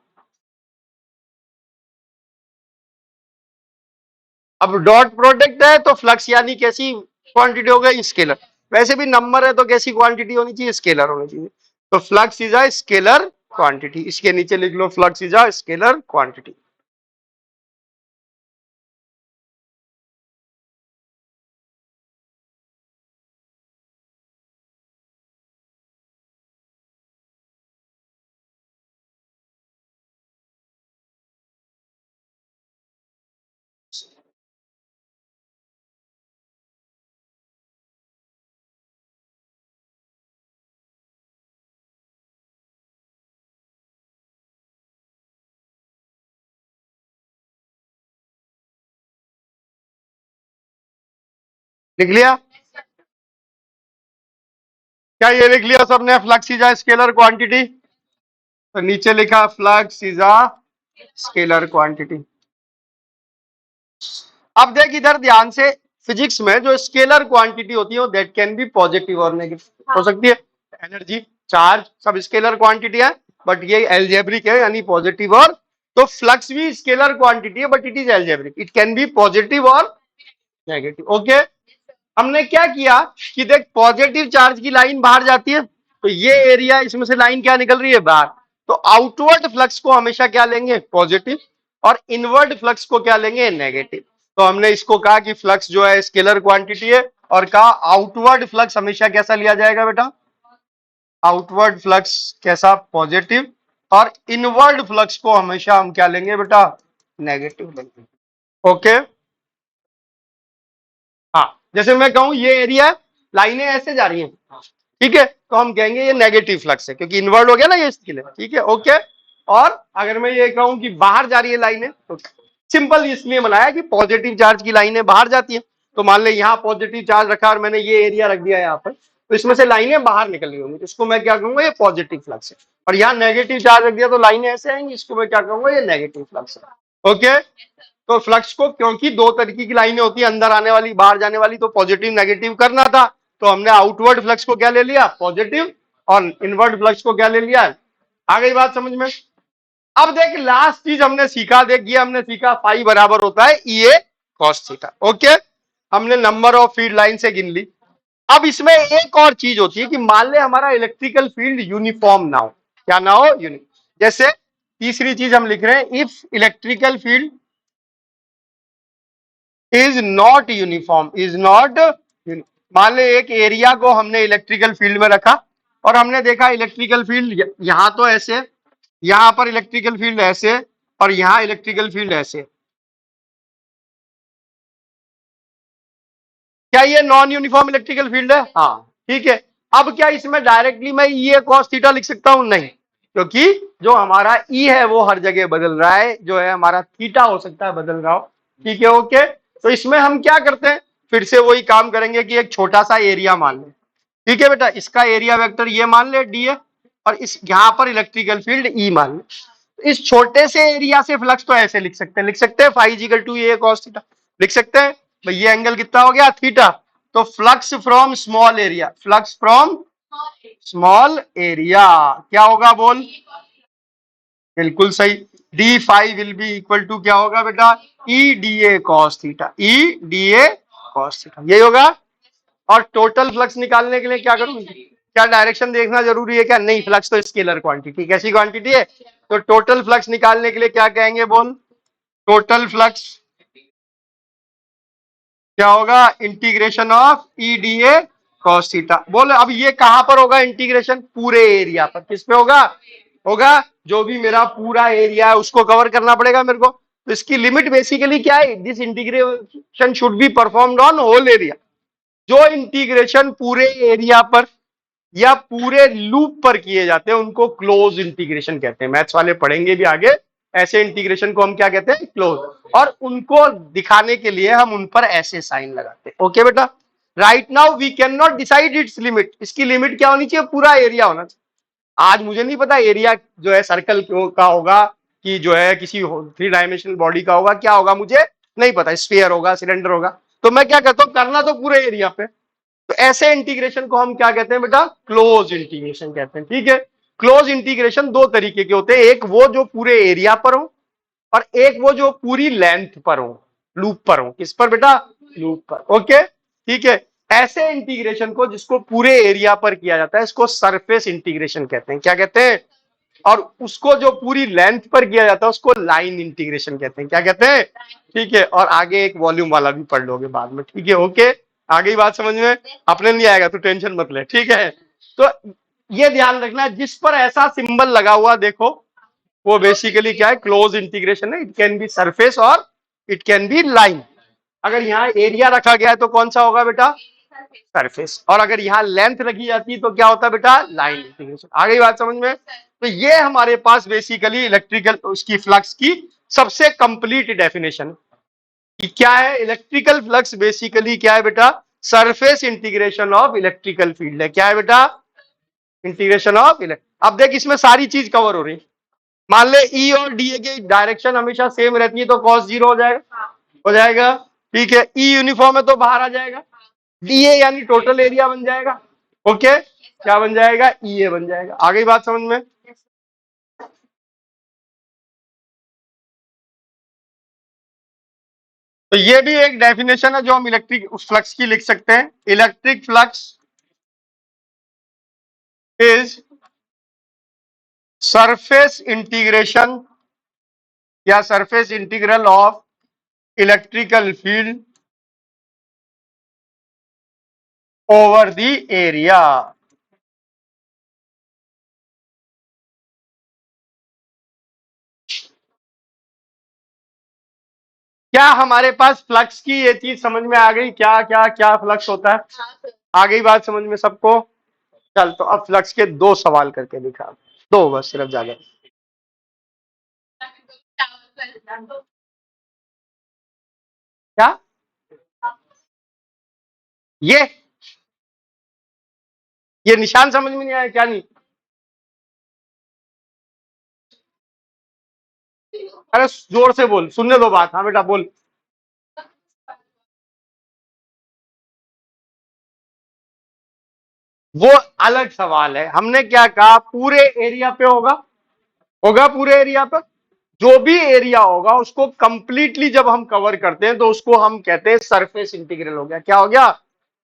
अब डॉट प्रोडक्ट है तो फ्लक्स यानी कैसी क्वांटिटी हो गई? स्केलर। वैसे भी नंबर है तो कैसी क्वांटिटी होनी चाहिए? स्केलर होनी चाहिए। तो flux is a scalar quantity. इसके नीचे लिख लो flux is a scalar quantity. लिख लिया? क्या ये लिख लिया सबने? Flux is a scalar quantity. तो नीचे लिखा flux is a scalar quantity. अब देख इधर ध्यान से, फिजिक्स में जो स्केलर क्वांटिटी होती है वो दैट कैन बी पॉजिटिव और नेगेटिव हो सकती है। एनर्जी, चार्ज सब स्केलर क्वांटिटी है, बट ये एल्जेब्रिक है, यानी पॉजिटिव और, तो फ्लक्स भी स्केलर क्वांटिटी है but it is algebraic, it can be positive और नेगेटिव। ओके, हमने क्या किया कि देख पॉजिटिव चार्ज की लाइन बाहर जाती है, तो ये एरिया इसमें से लाइन क्या निकल रही है? बाहर। तो आउटवर्ड फ्लक्स को हमेशा क्या लेंगे? पॉजिटिव, और इनवर्ड फ्लक्स को क्या लेंगे? नेगेटिव। तो हमने इसको कहा कि फ्लक्स जो है स्केलर क्वांटिटी है, और कहा आउटवर्ड फ्लक्स हमेशा कैसा लिया जाएगा बेटा? आउटवर्ड फ्लक्स कैसा? पॉजिटिव, और इनवर्ड फ्लक्स को हमेशा हम क्या लेंगे बेटा? नेगेटिव लेंगे। ओके, हाँ, जैसे मैं कहूं ये एरिया, लाइनें ऐसे जा रही हैं, ठीक है, तो हम कहेंगे ये नेगेटिव फ्लक्स है, क्योंकि इनवर्ड हो गया ना ये इसके लिए, ठीक है। ओके, और अगर मैं ये कहूं कि बाहर जा रही है लाइनें, तो सिंपल इसलिए बनाया कि पॉजिटिव चार्ज की लाइनें बाहर जाती है, तो मान ले यहाँ पॉजिटिव चार्ज रखा और मैंने ये एरिया रख दिया यहाँ पर, तो इसमें से लाइनें बाहर निकल रही होंगी, इसको मैं क्या कहूंगा? ये पॉजिटिव फ्लक्स है। और यहाँ नेगेटिव चार्ज रख दिया तो लाइनें ऐसे आएंगी, इसको मैं क्या कहूंगा? ये नेगेटिव फ्लक्स है। ओके, तो फ्लक्स को, क्योंकि दो तरीके की लाइनें होती है, अंदर आने वाली बाहर जाने वाली, तो पॉजिटिव नेगेटिव करना था, तो हमने आउटवर्ड फ्लक्स को क्या ले लिया? पॉजिटिव, और इनवर्ड फ्लक्स को क्या ले लिया? आ गई बात समझ में? अब देख लास्ट चीज हमने सीखा, देख ये हमने सीखा फाई बराबर होता है ई ए कॉस थीटा। ओके, हमने नंबर ऑफ फील्ड लाइन से गिन ली। अब इसमें एक और चीज होती है कि मान ले हमारा इलेक्ट्रिकल फील्ड यूनिफॉर्म ना हो। क्या ना हो? जैसे तीसरी चीज हम लिख रहे हैं, if electrical field is not uniform, is not, मान ले एक एरिया को हमने इलेक्ट्रिकल फील्ड में रखा, और हमने देखा इलेक्ट्रिकल फील्ड यहां तो ऐसे, यहां पर इलेक्ट्रिकल फील्ड ऐसे, और यहां इलेक्ट्रिकल फील्ड ऐसे, क्या ये नॉन यूनिफॉर्म इलेक्ट्रिकल फील्ड है? हाँ, ठीक है। अब क्या इसमें डायरेक्टली मैं ई कॉस थीटा लिख सकता हूं? नहीं, क्योंकि जो हमारा ई है वो हर जगह बदल रहा है, जो है हमारा थीटा हो सकता है बदल रहा हो, ठीक है। ओके, तो इसमें हम क्या करते हैं? फिर से वही काम करेंगे कि एक छोटा सा एरिया मान लें, ठीक है बेटा, इसका एरिया वेक्टर ये मान ले डी है, और इस यहाँ पर इलेक्ट्रिकल फील्ड ई मान ले। इस छोटे से एरिया से फ्लक्स तो ऐसे लिख सकते हैं, phi is equal to A cos theta, लिख सकते हैं भाई। ये एंगल कितना हो गया? थीटा। तो flux from small area, flux from small area क्या होगा? बोल। बिल्कुल सही, d phi will be equal to क्या होगा बेटा? E d A cos theta, E d A cos theta, यही होगा। और टोटल फ्लक्स निकालने के लिए क्या करूं? क्या डायरेक्शन देखना जरूरी है क्या? नहीं, फ्लक्स तो स्केलर क्वांटिटी, कैसी क्वांटिटी है? तो टोटल फ्लक्स निकालने के लिए क्या कहेंगे? बोल। टोटल फ्लक्स क्या होगा? Integration of E d A cos theta. बोल, अब ये कहां पर होगा इंटीग्रेशन? पूरे एरिया पर। किस पे होगा? होगा जो भी मेरा पूरा एरिया है उसको कवर करना पड़ेगा मेरे को। तो इसकी लिमिट बेसिकली क्या है? This integration should be performed on whole area. जो इंटीग्रेशन पूरे एरिया पर या पूरे लूप पर किए जाते हैं उनको क्लोज इंटीग्रेशन कहते हैं। मैथ्स वाले पढ़ेंगे भी आगे, ऐसे इंटीग्रेशन को हम क्या कहते हैं? क्लोज। और उनको दिखाने के लिए हम उन पर ऐसे साइन लगाते हैं। ओके बेटा, right now we can not decide its limit. इसकी लिमिट क्या होनी चाहिए? पूरा एरिया होना चाहिए। आज मुझे नहीं पता एरिया जो है सर्कल का होगा कि जो है किसी 3 डायमेंशनल बॉडी का होगा, क्या होगा मुझे नहीं पता, स्फीयर होगा, सिलेंडर होगा। तो मैं क्या कहता हूं, करना तो पूरे एरिया पे। तो ऐसे इंटीग्रेशन को हम क्या कहते हैं बेटा? क्लोज इंटीग्रेशन कहते हैं, ठीक है। क्लोज इंटीग्रेशन दो तरीके के होते हैं, एक वो जो पूरे एरिया पर हो, और एक वो जो पूरी लेंथ पर हो, लूप पर हो। किस पर बेटा? लूप पर। ओके, ठीक है। ऐसे इंटीग्रेशन को जिसको पूरे एरिया पर किया जाता है इसको सरफेस इंटीग्रेशन कहते हैं। क्या कहते हैं? और उसको जो पूरी लेंथ पर किया जाता है उसको लाइन इंटीग्रेशन कहते हैं। क्या कहते हैं? ठीक है। और आगे एक वॉल्यूम वाला भी पढ़ लोगे बाद में, ठीक है। ओके, आगे बात समझ में? अपने नहीं आएगा तो टेंशन मत ले, ठीक है। तो ये ध्यान रखना, जिस पर ऐसा सिंबल लगा हुआ देखो वो बेसिकली क्या है? क्लोज इंटीग्रेशन है। इट कैन बी सरफेस और इट कैन बी लाइन। अगर यहाँ एरिया रखा गया है तो कौन सा होगा बेटा? सरफेस। और अगर यहाँ लेंथ रखी जाती है तो क्या होता है बेटा? Line integration. आ गई बात समझ में? तो ये हमारे पास बेसिकली इलेक्ट्रिकल उसकी फ्लक्स की सबसे कंप्लीट डेफिनेशन कि क्या है। इलेक्ट्रिकल फ्लक्स बेसिकली क्या है बेटा? Surface integration of electrical field है। क्या है बेटा? Integration of electric. अब देख इसमें सारी चीज कवर हो रही। मान ले ई और डी की डायरेक्शन हमेशा सेम रहती है तो कॉस जीरो हो जाएगा, हो जाएगा। ठीक है, ई यूनिफॉर्म है तो बाहर आ जाएगा, डी ए यानी टोटल एरिया बन जाएगा। ओके, क्या बन जाएगा? ई ए बन जाएगा। आ गई बात समझ में? तो ये भी एक डेफिनेशन है जो हम इलेक्ट्रिक फ्लक्स की लिख सकते हैं। Electric flux is surface integration या surface integral of electrical field over the area. क्या हमारे पास फ्लक्स की ये चीज समझ में आ गई? क्या क्या क्या फ्लक्स होता है? आ गई बात समझ में सबको? चल तो अब फ्लक्स के दो सवाल करके दिखा, दो बस, सिर्फ ज्यादा। क्या ये ये निशान समझ में नहीं आया क्या? नहीं, अरे जोर से बोल, सुनने दो बात। हाँ बेटा बोल। वो अलग सवाल है। हमने क्या कहा? पूरे एरिया पे होगा, होगा पूरे एरिया पर। जो भी एरिया होगा उसको कंप्लीटली जब हम कवर करते हैं तो उसको हम कहते हैं सरफेस इंटीग्रल हो गया। क्या हो गया?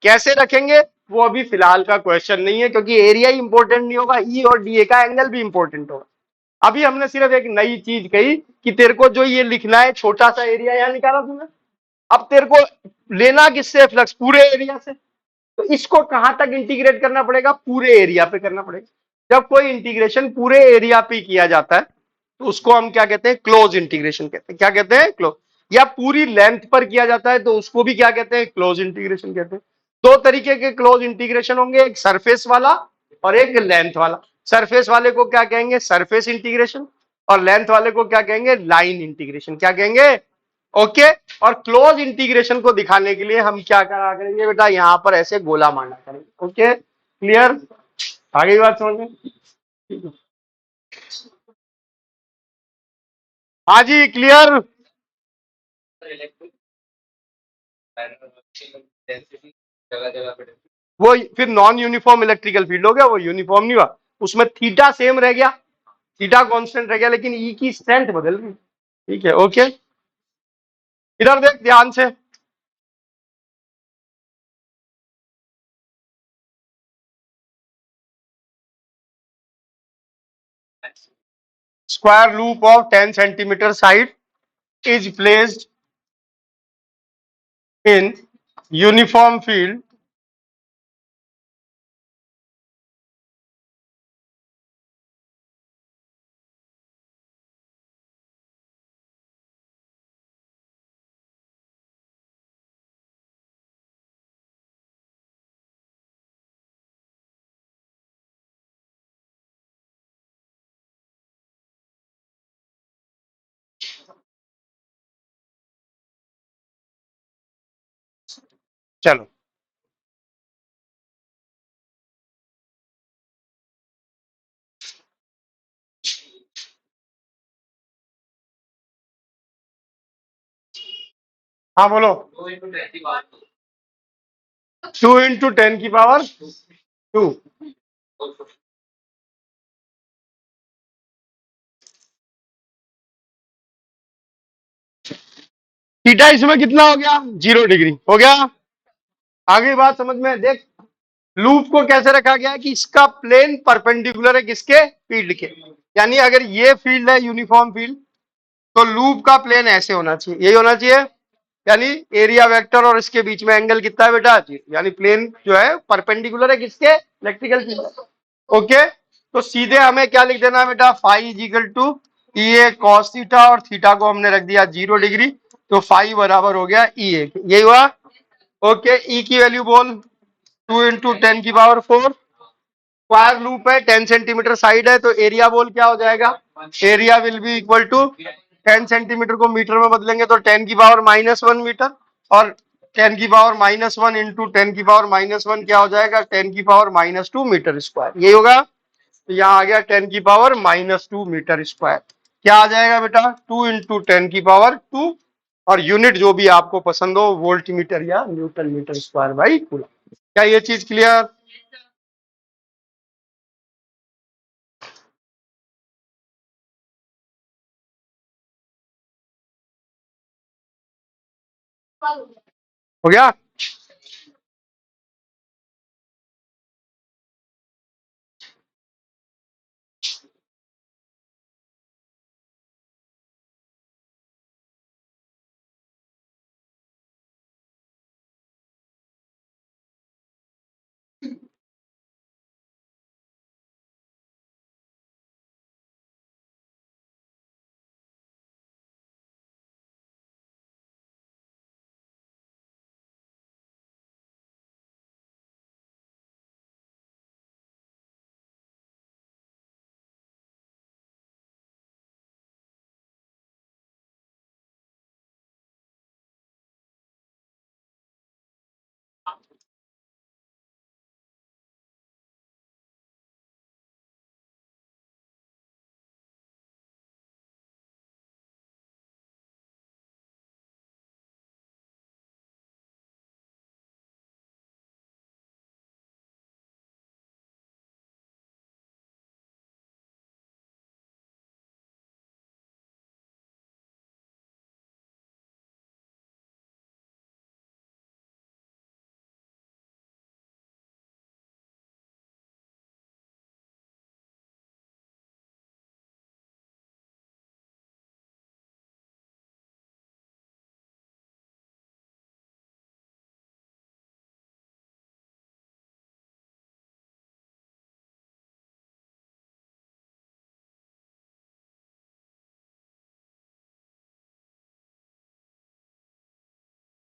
कैसे रखेंगे वो अभी फिलहाल का क्वेश्चन नहीं है, क्योंकि एरिया ही इंपॉर्टेंट नहीं होगा, ई और डी ए का एंगल भी इंपॉर्टेंट होगा। अभी हमने सिर्फ एक नई चीज कही कि तेरे को जो ये लिखना है, छोटा सा एरिया यहाँ निकाला तुमने, अब तेरे को लेना किससे? फ्लक्स पूरे एरिया से। तो इसको कहां तक इंटीग्रेट करना पड़ेगा? पूरे एरिया पे करना पड़ेगा। जब कोई इंटीग्रेशन पूरे एरिया पे किया जाता है तो उसको हम क्या कहते हैं? क्लोज इंटीग्रेशन कहते हैं। क्या कहते हैं? क्लोज। या पूरी लेंथ पर किया जाता है तो उसको भी क्या कहते हैं? क्लोज इंटीग्रेशन कहते हैं। दो तरीके के क्लोज इंटीग्रेशन होंगे, एक सरफेस वाला और एक लेंथ वाला। सरफेस वाले को क्या कहेंगे? Surface integration. और लेंथ वाले को क्या कहेंगे? Line integration. क्या कहेंगे? ओके। और क्लोज इंटीग्रेशन को दिखाने के लिए हम क्या करा करेंगे बेटा? यहां पर ऐसे गोला मारना करेंगे। Okay, clear? आगे बात समझ में? ठीक है। हाँ जी, क्लियर। वो फिर नॉन यूनिफॉर्म इलेक्ट्रिकल फील्ड हो गया, वो यूनिफॉर्म नहीं हुआ। उसमें थीटा सेम रह गया, थीटा कांस्टेंट रह गया, लेकिन ई की स्ट्रेंथ बदल गई। ठीक है, ओके। इधर देख ध्यान से। Square loop of 10 centimetre side is placed in uniform field चलो हाँ बोलो। 2 into 10 की पावर 2। थीटा इसमें कितना हो गया? 0 डिग्री हो गया। आगे बात समझ में? देख लूप को कैसे रखा गया है कि इसका प्लेन परपेंडिकुलर है किसके? फील्ड के। यानी अगर ये फील्ड है यूनिफॉर्म फील्ड तो लूप का प्लेन ऐसे होना चाहिए, यही होना चाहिए। यानी एरिया वेक्टर और इसके बीच में एंगल कितना है बेटा? यानी प्लेन जो है परपेंडिकुलर है किसके? Electrical field. ओके, तो सीधे हमें क्या लिख देना है बेटा? Phi is equal to E A cos theta, और थीटा को हमने रख दिया 0 डिग्री, तो फाई बराबर हो गया ई ए। यही हुआ। ओके, ई की वैल्यू बोल। 2 into 10 की पावर 4। स्क्वायर लूप है, 10 सेंटीमीटर साइड है, तो एरिया बोल क्या हो जाएगा? Area will be equal to 10 centimetre को मीटर में बदलेंगे तो 10 की पावर -1 मीटर, और 10⁻⁻1 इंटू 10⁻⁻1 क्या हो जाएगा 10⁻⁻2 मीटर स्क्वायर, यही होगा। तो यहाँ आ गया 10⁻⁻2 मीटर स्क्वायर। क्या आ जाएगा बेटा 2 इंटू 10⁻2 और यूनिट जो भी आपको पसंद हो, वोल्ट मीटर या newton metre square by coulomb. क्या ये चीज क्लियर? हो गया?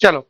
चलो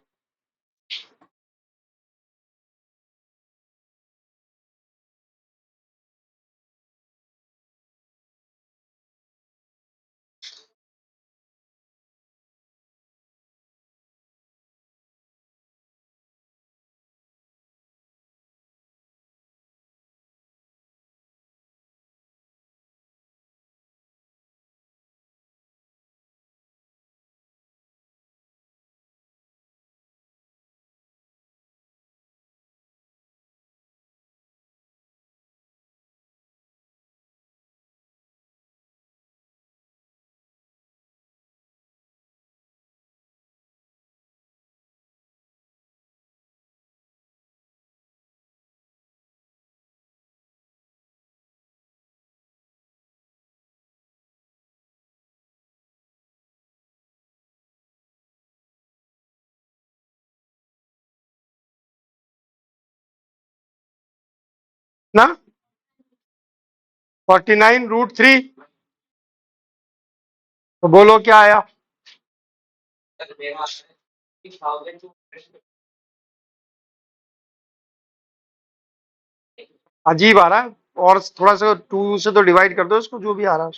ना 49√3, तो बोलो क्या आया? अजीब आ रहा है, और थोड़ा सा 2 से तो डिवाइड कर दो इसको, जो भी आ रहा है।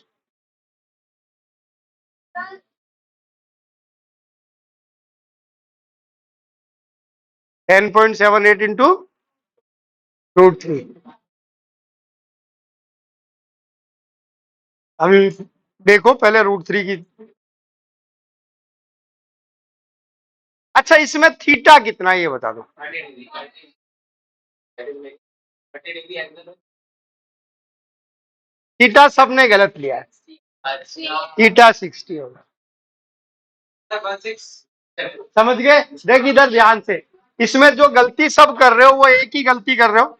10.78 इंटू √3। अभी देखो पहले √3 की। अच्छा इसमें थीटा कितना है ये बता दो। थीटा सबने गलत लिया है, थीटा 60 होगा। समझ गए? देख इधर ध्यान से, इसमें जो गलती सब कर रहे हो वो एक ही गलती कर रहे हो।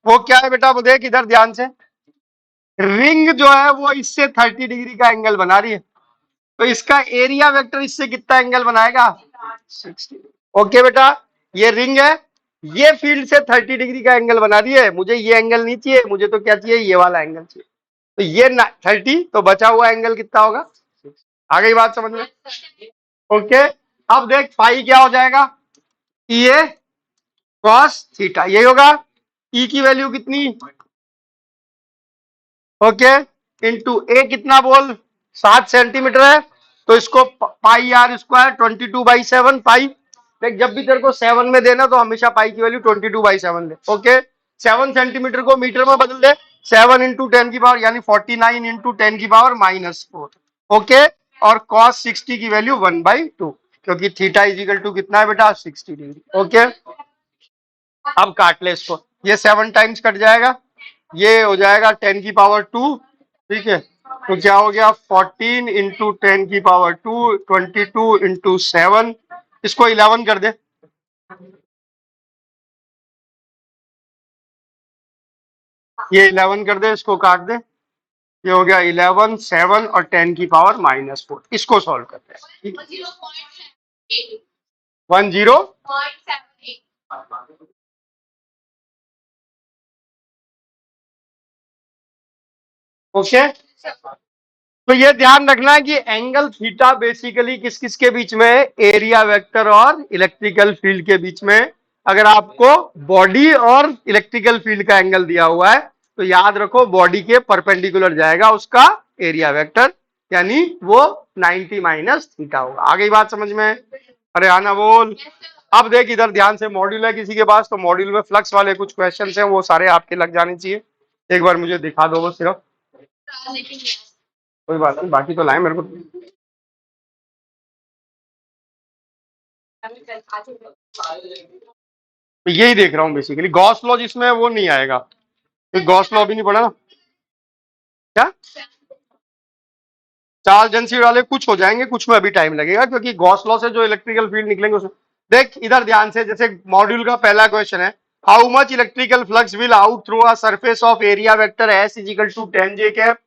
वो क्या है बेटा? वो देख इधर ध्यान से, रिंग जो है वो इससे 30 डिग्री का एंगल बना रही है, तो इसका एरिया वेक्टर इससे कितना एंगल बनाएगा? 60। ओके बेटा, ये रिंग है, ये फील्ड से 30 डिग्री का एंगल बना रही है, मुझे ये एंगल नहीं चाहिए, मुझे तो क्या चाहिए? ये वाला एंगल चाहिए। तो ये 30, तो बचा हुआ एंगल कितना होगा? आ गई बात समझ में? ओके, अब देख पाई क्या हो जाएगा? ये कॉस थीटा, यही होगा। ई की वैल्यू कितनी? ओके, इंटू ए कितना बोल? 7 सेंटीमीटर है, तो इसको पाई r² 22/7 पाई, देख जब भी तेरे को 7 में देना तो हमेशा पाई की वैल्यू 22/7 ले। ओके 7 सेंटीमीटर को मीटर में बदल दे, 7 इंटू 10 की पावर यानी 49 इंटू 10 की पावर -4। ओके और cos 60 की वैल्यू 1/2 क्योंकि थीटा इज इक्वल टू कितना है बेटा 60 डिग्री। ओके अब काट ले इसको, ये 7 टाइम्स कट जाएगा, ये हो जाएगा 10 की पावर 2। ठीक है तो क्या हो गया 14 इंटू 10 की पावर 2, 22 इंटू 7, इसको 11 कर दे। ये 11 कर दे, इसको काट दे, ये हो गया 11, 7 और 10 की पावर -4। इसको सॉल्व करते हैं। 10 ओके तो ये ध्यान रखना है कि एंगल थीटा बेसिकली किस किस के बीच में है, एरिया वेक्टर और इलेक्ट्रिकल फील्ड के बीच में। अगर आपको बॉडी और इलेक्ट्रिकल फील्ड का एंगल दिया हुआ है तो याद रखो बॉडी के परपेंडिकुलर जाएगा उसका एरिया वेक्टर, यानी वो 90 माइनस थीटा होगा। आ गई बात समझ में? अरे आना बोल। अब देख इधर ध्यान से, मॉड्यूल है किसी के पास तो मॉड्यूल में फ्लक्स वाले कुछ क्वेश्चन हैं, वो सारे आपके लग जाने चाहिए। एक बार मुझे दिखा दो वो सिर्फ, कोई बात नहीं बाकी तो लाए मेरे को। तो यही देख रहा हूँ बेसिकली, गॉस लॉ जिसमें वो नहीं आएगा, तो गॉस लॉ भी नहीं पढ़ा ना क्या? चार्ज डेंसिटी वाले कुछ हो जाएंगे, कुछ में अभी टाइम लगेगा क्योंकि गॉस लॉ से जो इलेक्ट्रिकल फील्ड निकलेंगे उसमें। देख इधर ध्यान से, जैसे मॉड्यूल का पहला क्वेश्चन है, how much electrical flux will out through a surface of area vector S is equal to 10 j cap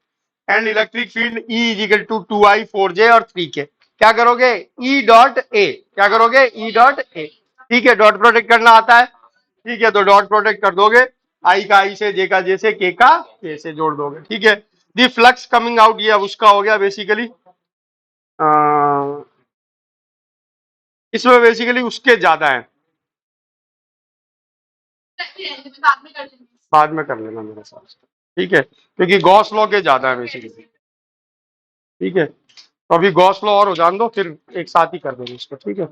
and electric field E is equal to 2I4J और 3K। क्या करोगे? ई डॉट ए, क्या करोगे? E dot A. ठीक है डॉट प्रोडक्ट करना आता है, ठीक है तो डॉट प्रोडक्ट कर दोगे, आई का आई से, जे का जे से, के का के से जोड़ दोगे। ठीक है दी फ्लक्स कमिंग आउट, ये अब उसका हो गया बेसिकली, इसमें बेसिकली उसके ज्यादा है, बाद में कर लेना मेरे साथ, ठीक है क्योंकि गॉस लॉ के ज्यादा है बेसिकली। ठीक है तो अभी गॉस लॉ और हो जान दो, फिर एक साथ ही कर देंगे इसको। ठीक है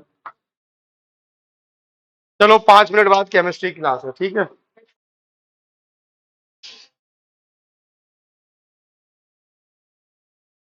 चलो 5 मिनट बाद केमिस्ट्री क्लास है। ठीक है।